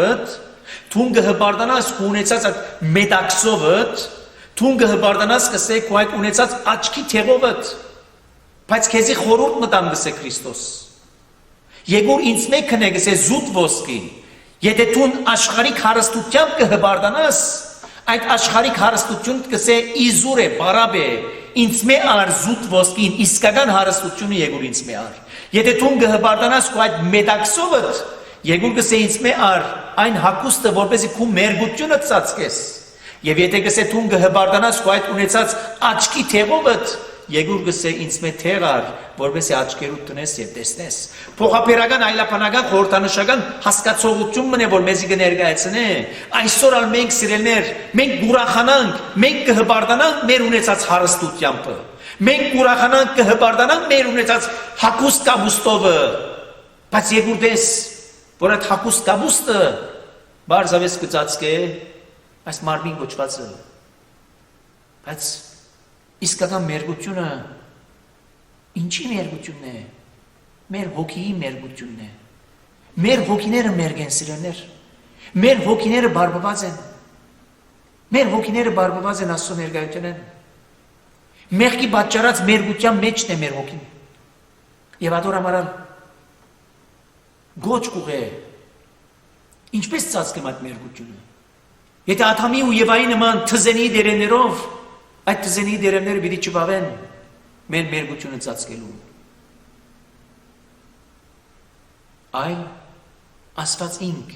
A: թուն գհբարդանաս կունեցած այդ մետաքսովդ, թուն գհբարդանաս կսե քո այդ ունեցած աչքի թեղովդ, բայց քեզի խորուրդ մտան գսե Քրիստոս։ Եկուր ինձ մեկն է գսե զուտ ոսկի, եթե թուն աշխարհիկ հարստությամբ կհբարդանաս, այդ աշխարհիկ հարստությունը կսե իզուր է, բարապ է, ինձ մե ար զուտ ոսկին, իսկական հարստությունը եկուր ինձ մե ար։ Եթե թուն կհբարդանաս քո այդ մետաքսովդ, եկուր գսե ինձ մե ար այն հակուստը, որպեսզի քո մերգությունը ծածկես։ Եվ եթե գսե թուն կհբարդանաս քո այդ ունեցած աչքի թեղովդ, եկուր գսե ինձ մե թեղար, որպեսզի աչքերուդ տնես եւ տեսնես։ Փոխապերական այլապանական խորհրդանշական հասկացողություն մնե, որ մեզի կներկայացնե։ Այսօր ալ մենք սիրելներ, մենք ուրախանանք, մենք կհբարդանանք մեր ունեցած հարստությամբ։ Մենք ուրախանանք կհբարդանանք մեր ունեցած հակուստ կաբուստովը։ Բայց եկուր դես, որ այդ հակուստ կաբուստը բարձավես կծածկե այս մարմին կոչվածը։ Բայց իսկական մերգությունը ինչի մերգությունն է։ Մեր հոգիի մերգությունն է։ Մեր հոգիները մերգ են սիրելներ։ Մեր հոգիները բարբված են։ Մեր հոգիները բարբված են Աստծո ներկայությունն։ Մեղքի պատճառած մերգության մեջն է մեր հոգին։ Եվ ադոր ամարալ գոչ կուղե ինչպես ծածկեմ այդ մերգությունը։ Եթե Ադամի ու Եվայի նման թզենի դերերներով այդ թզենի դերերները պիտի չբավեն մեր մերգությունը ծածկելու։ Այլ Աստված ինք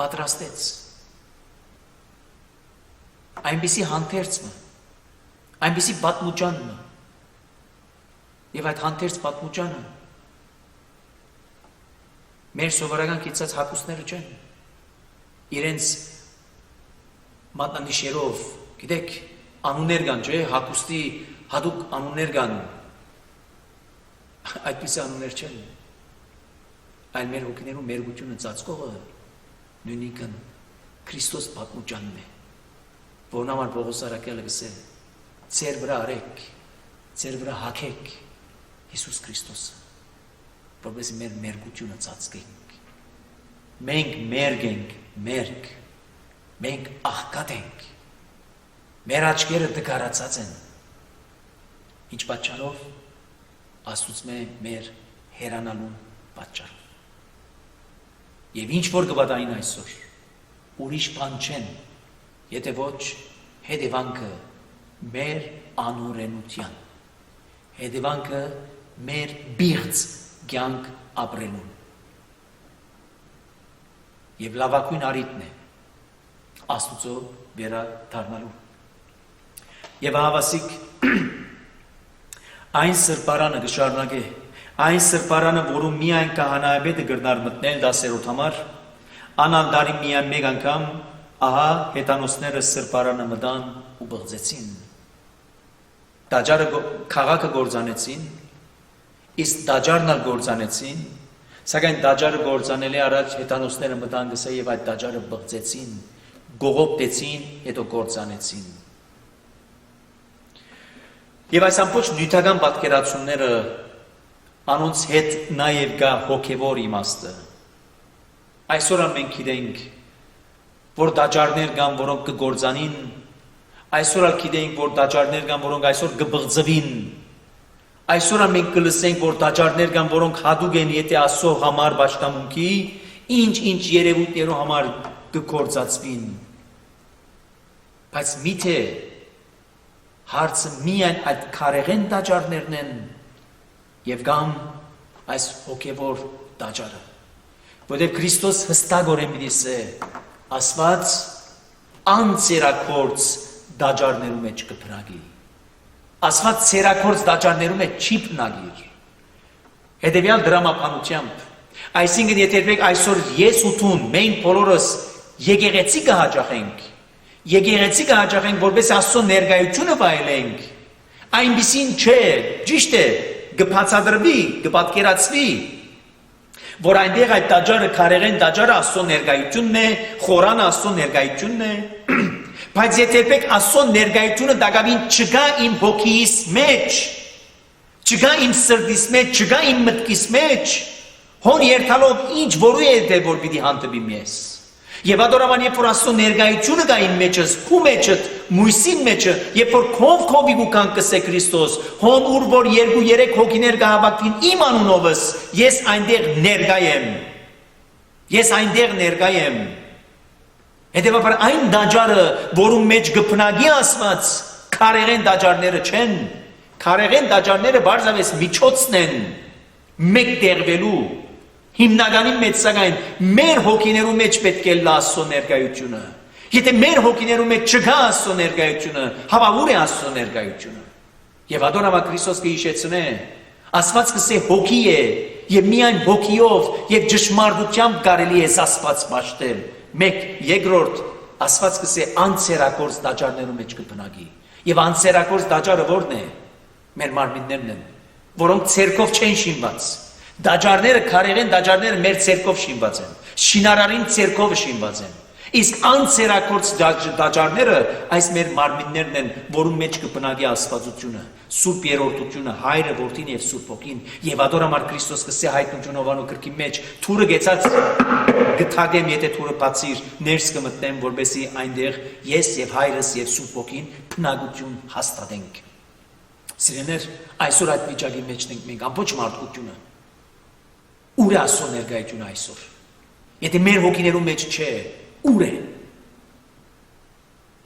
A: պատրաստեց այնպիսի հանդերձը, այնպիսի պատմուճանը, եւ այդ հանդերձ պատմուճանը մեր սովորական կիցած հակուստները չեն, իրենց մատնանիշերով, գիտեք, անուներ կան, չէ, հակուստի հատուկ անուներ կան, այդպիսի անուներ չեն, այլ մեր հոգիներում մերգությունը ծածկողը նույնիկն Քրիստոս պատմուճանն է, որն համար Պողոս առաքյալը գսել, ձեր վրա արեք, ձեր վրա հագեք Հիսուս Քրիստոսը, որպեսզի մեր մերգությունը ծածկենք։ Մենք մերգ ենք, մերգ, մենք աղքատ ենք, մեր աչքերը դգարացած են, ինչ պատճառով Աստծուց մեր հերանալու պատճառով։ Եվ ինչ որ կպատային այսօր, ուրիշ բան չեն, եթե ոչ հետևանքը մեր անօրենության, հետևանքը մեր բիղծ կյանք ապրելուն։ Եվ լավագույն առիթն է Աստուծո վերադառնալու։ Եվ ահավասիկ այն սրբարանը կշարունակե, այն սրբարանը, որում միայն քահանայապետը կրնար մտնել 10-րդ համար, անանդարի միայն մեկ անգամ, ահա հետանոսները սրբարանը մտան ու բղձեցին։ Տաճարը քաղաքը գործանեցին, իսկ տաճարն ալ գործանեցին, սակայն տաճարը գործանելի առաջ հետանոսները մտան գսե եւ այդ տաճարը բղձեցին, գողոպտեցին, հետո գործանեցին։ Եվ այս ամբողջ նյութական պատկերացումները անոնց հետ նաև գա հոգևոր իմաստը։ Այսօր մենք գիտենք, որ տաճարներ կան, որոնք կգործանին, այսօր գիտենք, որ տաճարներ կան, որոնք այսօր կբղձվին, այսօր մենք կլսենք, որ տաճարներ կան, որոնք հատուկ են, եթե Աստծո համար պաշտամունքի, ինչ երևույթներով համար կգործածվին։ Բայց միթե հարցը միայն այդ քարեղեն տաճարներն են եւ կամ այս հոգևոր տաճարը, որտեղ Քրիստոս հստակորեն պիտի ասե, Աստված անցերակորց դաջարներու մեջ կփնագի։ Աստված ցերակորց դաջարներու մեջ չի փնագիր։ Հետևյալ դրամապանությամբ, այսինքն եթե երբեք այսօր ես ու դու մենք բոլորս եկեղեցի կհաճախենք, որպես Աստծո ներկայությունը վայելենք, այնպիսին չէ, ճիշտ է, կբացատրվի, կպատկերացվի, որ այնտեղ այդ դաջարը քարեղեն դաջարը Աստծո ներկայությունն է, խորանը Աստծո ներկայությունն է, բայց եթե երբեք Աստծո ներկայությունը դակավին չկա իմ հոգիս մեջ, չկա իմ սրտիս մեջ, չկա իմ մտքիս մեջ, հոն երթալով ինչ որու է դե որ պիտի հանդիպի մեզ։ Եվ ադորաման երբ որ Աստծո ներկայությունը կա իմ մեջս, քու մեջդ, մույսին մեջը, երբ որ քովի գուքան կսե Քրիստոս, հոն ուր որ 2-3 հոգիներ կհավաքվին իմ անունովս, ես այնտեղ ներկա եմ։ Հետևաբար այն դաջարը, որում մեջ կփնագի Աստված, քարեղեն դաջարները չեն, քարեղեն դաջարները բարձրապես միջոցն են մեկտեղվելու։ Հիմնականին մեջ սակայն մեր հոգիներու մեջ պետք է լա Աստծո ներկայությունը։ Եթե մեր հոգիներու մեջ չկա Աստծո ներկայությունը, հավուր է Աստծո ներկայությունը։ Եվ ադոնավա Քրիստոս կհիշեցնե, Աստված կսե հոգի է, եւ միայն հոգիով եւ ճշմարտությամբ կարելի է Աստված մաշտել։ Մեկ, երկրորդ, Աստված կսե անցերակորց դաջարներու մեջ կբնագի։ Եվ անցերակորց դաջարը ո՞րն է։ Մեր մարմիններն են, որոնք ցերկով չեն շինված։ Դաջարները, քարեղեն դաջարները մեր ցերկով շինված են, շինարարին ցերկովը շինված են, իսկ անցերակորց դաջարները այս մեր մարմիններն են, որում մեջ կբնագի աստվածությունը, Սուրբ Երրորդությունը, Հայրը, Որդին եւ Սուրբ Հոգին, եւ ադորամար Քրիստոս կսե հայտնություն Հովանու գրքի մեջ, թուրը գեցած գթագեմ, եթե թուրը բացիր, ներս կմտնեմ, որբեսի այնտեղ ես եւ Հայրս եւ Սուրբ Հոգին բնագություն հաստատենք։ Սիրեներ, այսօր այդ վիճակի մեջ ենք մենք, ամբողջ մարդկությունը։ Ուր է Աստծո ներկայությունը այսօր։ Եթե մեր հոգիներու մեջ չէ, ուր է։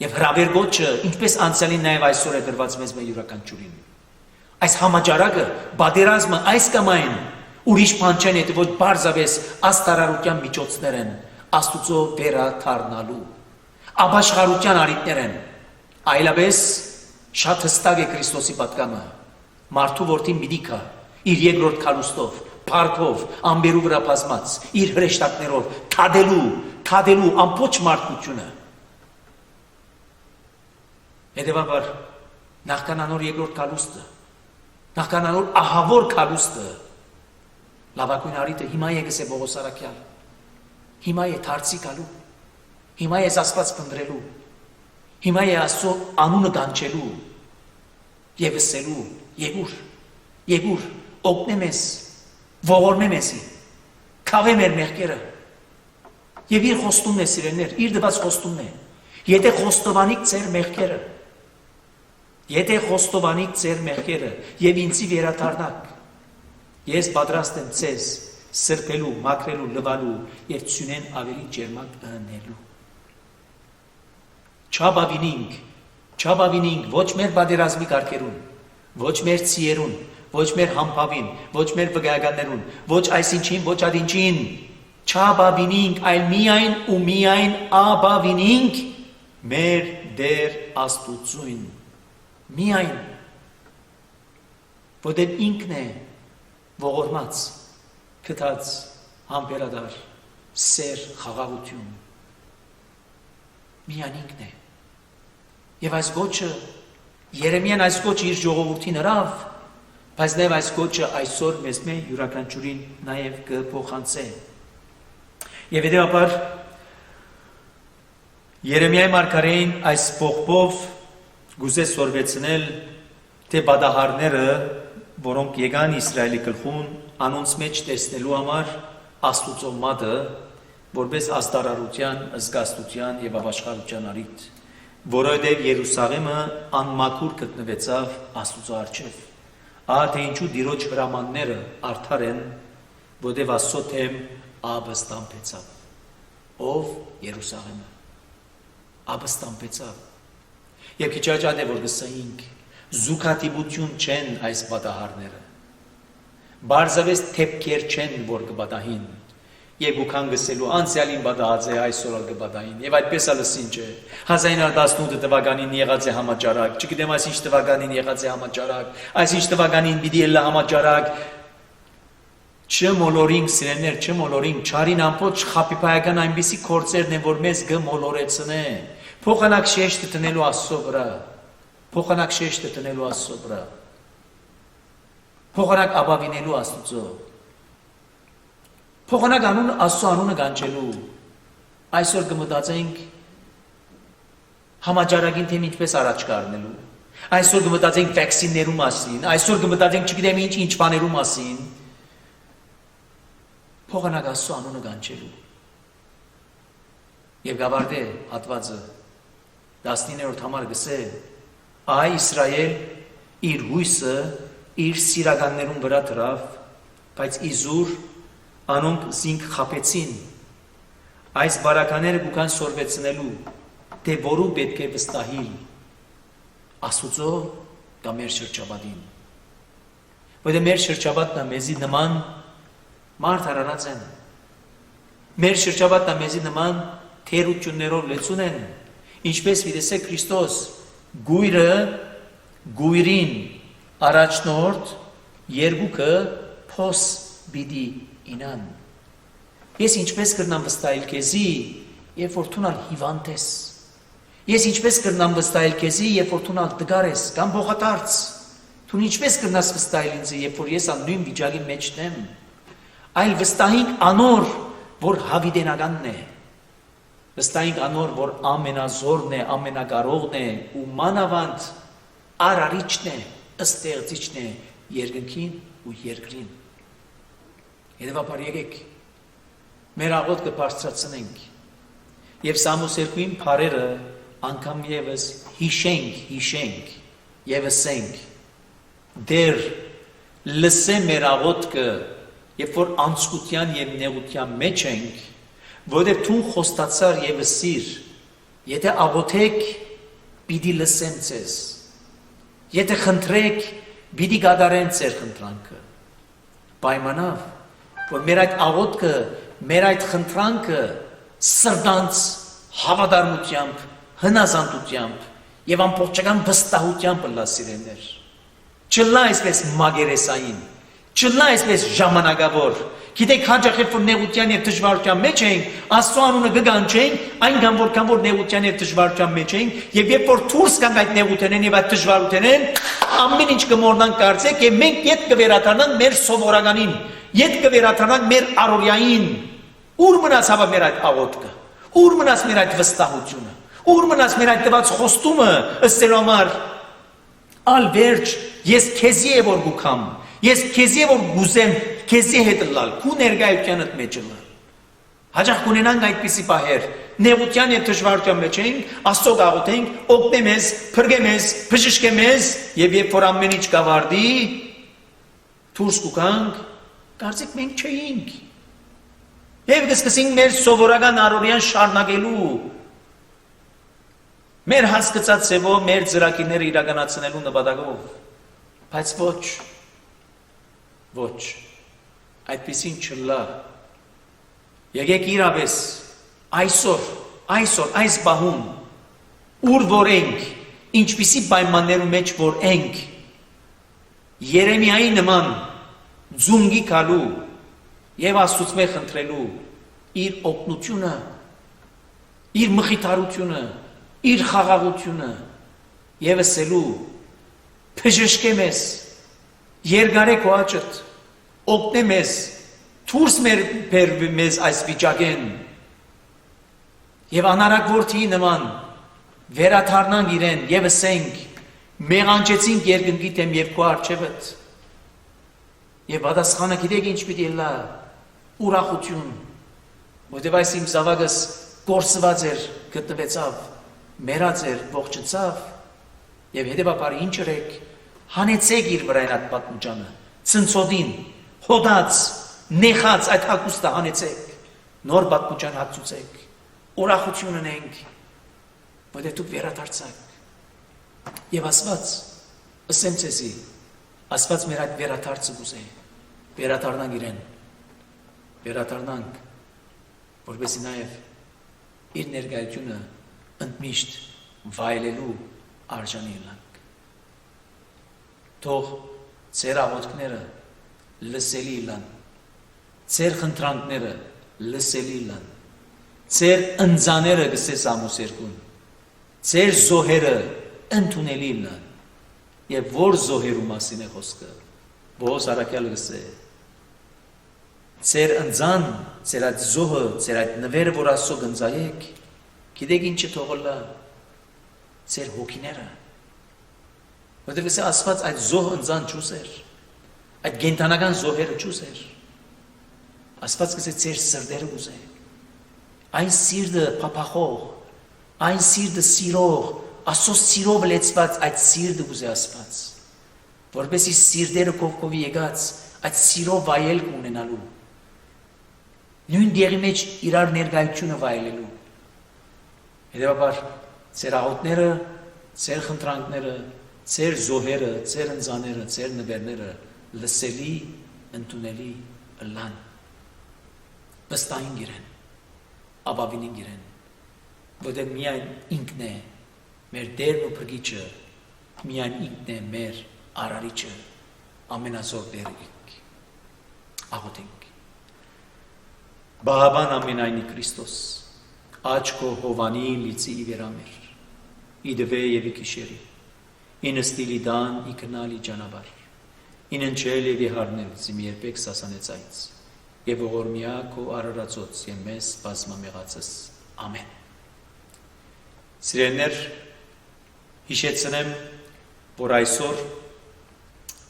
A: Եվ հրավերգոչը, ինչպես անցյալին նաև այսօր է դրված մեզ մեր յուրաքանչյուրին։ Այս համաճարակը, բادرազմը այս կամ այն ուրիշ բան չեն, եթե ոչ բարձավես աստարարության միջոցներ են, Աստուծո վերաթարնալու, ապաշխարության արիտներ են։ Այլապես շատ հստակ է Քրիստոսի պատկամը։ Մարդու որդին պիտի գա իր երկրորդ քալուստով, Փառքով, ամբերու վրա բազմած, իր հրեշտակներով, թադելու ամբողջ մարդկությունը։ Հետևաբար, նախքանանոր երկրորդ քալուստը, նախքանանոր ահավոր քալուստը, լավագույն արիտը հիմա է գսե Պողոս Արաքյալ, հիմա է դարձի գալու, հիմա է Աստված փնտրելու, հիմա է Աստծո անունը գանչելու եւ ասելու, եկուր, օգնե մեզ, ողորմե մեզի, քավե մեր մեղքերը, եւ իր խոստումն է սիրելիներ, իր դված խոստումն է, եթե խոստովանիկ ձեր մեղքերը եւ ինձի վերադառնաք, ես պատրաստ եմ ձեզ սրբելու, մաքրելու, լվալու եւ ցյունեն ավելի ջերմակ ընելու։ Չաբավինինք ոչ մեր բادرազմի կարգերուն, ոչ մեր ցիերուն, ոչ մեր համբավին, ոչ մեր վկայականներուն, ոչ այսինչին, ոչ ադինչին, չաբավինինք, այլ միայն ու միայն աբավինինք մեր Դեր Աստուծույն, միայն, որտեղ ինքն է ողորմած, քթած, համբերադար, սեր, խաղաղություն, միայն ինքն է։ Եվ այս գոչը, Երեմիան այս գոչը իր ժողովրդին հրավ, բայց նաև այս գոչը այսօր մեզ մեր յուրաքանչյուրին նաև կփոխանցե։ Եվ հետևաբար Երեմիայի մարգարեին այս ողբով գուզե սորվեցնել, թե բադահարները, որոնք եկան Իսրայելի գլխուն, անոնց մեջ տեսնելու համար Աստուծո մատը, որպես աստարարության, զգաստության եւ ապաշխարության արիտ, որովհետև Երուսաղեմը անմաքուր գտնվեցավ Աստուծո առջև։ Ահա թե ինչու Տիրոջ հրամանները արդար են, որովհետև Աստծո թեմ աբը ստամբեցավ։ Ով Երուսաղեմը աբը ստամբեցավ։ Եվ քիչ աճատ է որ գսայինք, զուգատիբություն չեն այս պատահարները։ Բարձավես թեփքեր չեն որ կպատահին։ Եվ ուքան գսելու անցյալին բադահած է այսօր ալ գբադային եւ այդպես ալ սին չէ 1918 թվականին եղած է համաճարակ չգիտեմ այս ինչ թվականին եղած է համաճարակ այս ինչ թվականին պիտի ելա համաճարակ չմոլորինք սիրելներ չմոլորինք չարին ամբողջ խապիպայական այնպիսի կորցերն են որ մեզ գմոլորեցնեն փոխանակ շեշտը տնելու Աստծո վրա փոխանակ շեշտը տնելու Աստծո վրա փոխանակ ապավինելու Աստծո Փոխանակ Աստծո անունը գանչելու այսօր կմտածենք համաճարակին թեմ ինչպես առաջ կառնելու այսօր կմտածենք վակցիններու մասին այսօր կմտածենք չգիտեմ ինչ բաներու մասին Փոխանակ Աստծո անունը գանչելու եւ գավարտե հատվածը 19-րդ համար գսե այ Իսրայել իր հույսը իր սիրականներուն վրա դրավ բայց իզուր Անոնք զինք խապեցին, այս բարակաները կուքան սորվեցնելու, թե որու պետք է վստահիլ, Աստուծո կա մեր շրջաբատին։ Որ մեր շրջաբատն է մեզի նման մարդ հարարած են, մեր շրջաբատն է մեզի նման թերություններով լեցուն են, ինչպես վիրես է Քրիստոս, գույրը գույրին առաջնորդ երկուքը փոս բիդի Ինան Ես ինչպես կրնամ վստահել քեզի, երբ որ թունալ հիվանդ ես։ Ես ինչպես կրնամ վստահել քեզի, երբ որ թունալ տգար ես կամ բողատարց։ Դու ինչպես կրնաս վստահել ինձ, երբ որ ես նույն վիճակի մեջն եմ։ Այլ վստահենք անոր, որ հավիտենականն է։ Վստահենք անոր, որ ամենազորն է, ամենակարողն է ու մանավանդ արարիչն է, ստեղծիչն է երկնքին ու երկրին։ Հետևաբար եկեք մեր աղոթքը բարձրացնենք եւ Սամուս 2-ին բարերը անգամ եւս հիշենք եւ ասենք դեր լսե մեր աղոթքը երբ որ անցկության եւ նեղության մեջ ենք որովհետեւ դու խոստացար եւ սիր եթե աղոթեք պիտի լսեմ ձեզ եթե խնդրեք պիտի գադարեն ձեր խնդրանքը պայմանավ որ մեր այդ աղոթքը, մեր այդ խնդրանքը սրտանց հավատարմությամբ, հնազանդությամբ եւ ամբողջական վստահությամբ լա սիրելներ։ Չլա այսպես մագերեսային, չլա այսպես ժամանակավոր։ Գիտեք հաջող երբ որ նեղության եւ դժվարության մեջ ենք, Աստծո անունը կգանչենք, այնքան որքան որ նեղության եւ դժվարության մեջ ենք, եւ երբ որ դուրս գանք այդ նեղութենեն եւ այդ դժվարութենեն, ամեն ինչ կմոռնանք կարծեք եւ մենք իդ կվերադառնանք մեր սովորականին Ետ կվերադառնանք մեր առօրյային, ուր մնաց հավա մեր այդ աղոթքը, ուր մնաց մեր այդ վստահությունը, ուր մնաց մեր այդ տված խոստումը, ըստ համար, ալ վերջ, ես քեզի է որ գուքամ, ես քեզի է որ գուզեմ, քեզի հետ լալ, քու ներկայությանդ մեջ լալ։ Հաջող կունենանք այդպիսի պահեր, նեղության եւ դժվարության մեջ ենք, Աստծո գաղութենք, օգնե մեզ, փրկե մեզ, բժշկե մեզ, եւ երբ որ ամեն ինչ կավարտի, դուրս կուքանք Կարծեք մենք չէինք։ Եվ կսկսենք մեր սովորական առօրյան շարունակելու։ Մեր հասկացած ձևով մեր ծրագիրները իրականացնելու նպատակով։ Բայց ոչ, այդպիսին չլա։ Եկեք իրապես այսօր, այս բահում, ուր որ ենք, ինչպիսի պայմաններու մեջ որ ենք, Երեմիայի նման Ձունգի կալու եւ Աստծուց մեզ խնդրելու իր օգնությունը, իր մխիթարությունը, իր խաղաղությունը եւ ասելու բժշկե մեզ, երկարե քո աճդ, օգնե մեզ, դուրս մեզ այս վիճակեն եւ անարակ որդի նման վերաթարնանք իրեն եւ ասենք մեղանջեցինք երկնքի դեմ եւ քո արչեվդ Եվ պատասխանը գիտեք ինչ պիտի լա, ուրախություն, որտեվ այս իմ զավակս կորսված էր, գտնվեցավ, մեռած էր, ողջացավ, եւ հետեւաբար ինչ ըրեք, հանեցեք իր վրային այդ պատմուճանը, ցնցոդին, հոդած, նեխած այդ հագուստը հանեցեք, նոր պատմուճան հագցուցեք, ուրախություն ունենք, որտեվ դուք վերադարձաք, եւ ասված, ասեմ ձեզի, Աստված մեր այդ վերադարձը գուզե, վերադառնանք իրեն, վերադառնանք
B: որպեսզի նաև իր ներկայությունը ընդմիշտ վայելելու արժանի լինենք։ Թող ձեր աղոթքները լսելի լինեն, ձեր խնդրանքները լսելի լինեն, ձեր ընձաները գսես Ամոս 2, ձեր զոհերը ընդունելի լինեն, եւ որ զոհերու մասին է խոսքը, Բոս Արաքյալը գսե, ձեր ընձան, ձեր այդ զոհը, ձեր այդ նվերը, որ Աստծո գնձայեք, գիտեք ինչը թողոլա, ձեր հոգիները, որտեղ է Աստված այդ զոհ ընձան չուզեր, այդ գենթանական զոհերը չուզեր, Աստված գսե ձեր սրտերը ուզեք, այն սիրտը փափախող, այն սիրտը սիրող, Աստծո սիրով լեցված այդ սիրտը ուզե Աստված, որպեսզի սիրտերը կողքովի եկած այդ սիրով վայելք ունենալու, նույն դեղի մեջ իրար ներկայությունը վայելելու, հետևաբար ձեր աղոթները, ձեր խնդրանքները, ձեր զոհերը, ձեր ընձաները, ձեր նվերները լսելի, ընդունելի լան, վստահին գիրեն, ապավինին գիրեն, որտեղ միայն ինքն է մեր Տերն ու Փրկիչը, միայն ինքն է մեր Արարիչը, ամենազոր Տերը ինք, աղոթենք։ Բահաբան ամենայնի Քրիստոս, աչ քո հովանի լիցի վերամեր, իդվե եւ իքիշերի, ինստիլի դան իքնալի ճանապարհ, ինընչել եւ իհարնել զիմ երբեք սասանեց այց, եւ ողորմիա քո արարածոց եւ մեզ բազմամեղացս, ամեն։ Սիրելիներ, հիշեցնեմ, որ այսօր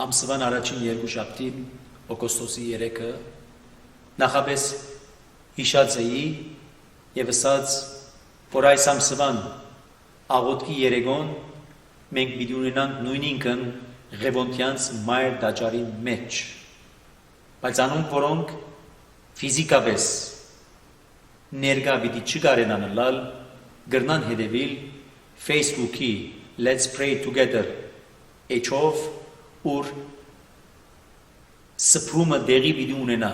B: ամսվան առաջին երկուշաբթին օգոստոսի 3-ը նախապես հիշածեի եւ ասած, որ այս ամսվան աղոթքի երեկոն մենք պիտի ունենանք նույնինքն Ղևոնդյանց մայր տաճարի մեջ, բայց անոնք, որոնք ֆիզիկապես ներկա պիտի չկարենան լալ, գրնան հետևիլ Facebook-ի Let's Pray Together էջով, ուր սփռումը դեղի պիտի ունենա,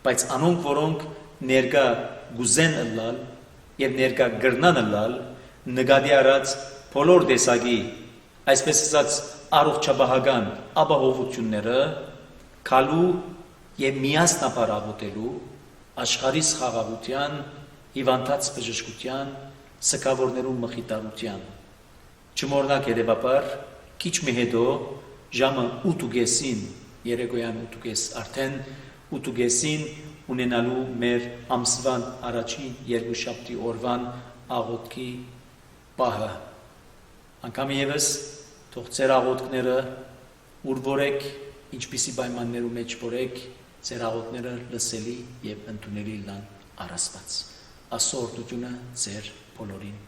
B: բայց անոնք, որոնք ներկա գուզեն լալ եւ ներկա գրնան լալ, նկատի առած բոլոր տեսակի, այսպես ասած առողջապահական ապահովությունները քալու եւ միասնապար աղոթելու աշխարհի խաղաղության, հիվանդած բժշկության, սկավորներու մխիթարության։ Չմոռնաք հետևաբար, քիչ մի հետո ժամը 8:30 երեկոյան 8:30 արդեն 8:30 ունենալու մեր ամսվան առաջին երկուշաբթի օրվան աղոթքի պահը։ Անգամ եւս թող ձեր աղոթքները ուր որեք, ինչպիսի պայմաններու մեջ որեք, ձեր աղոթքները լսելի եւ ընդունելի լինան առ Աստված։ Աստծո օրհնությունը ձեր բոլորին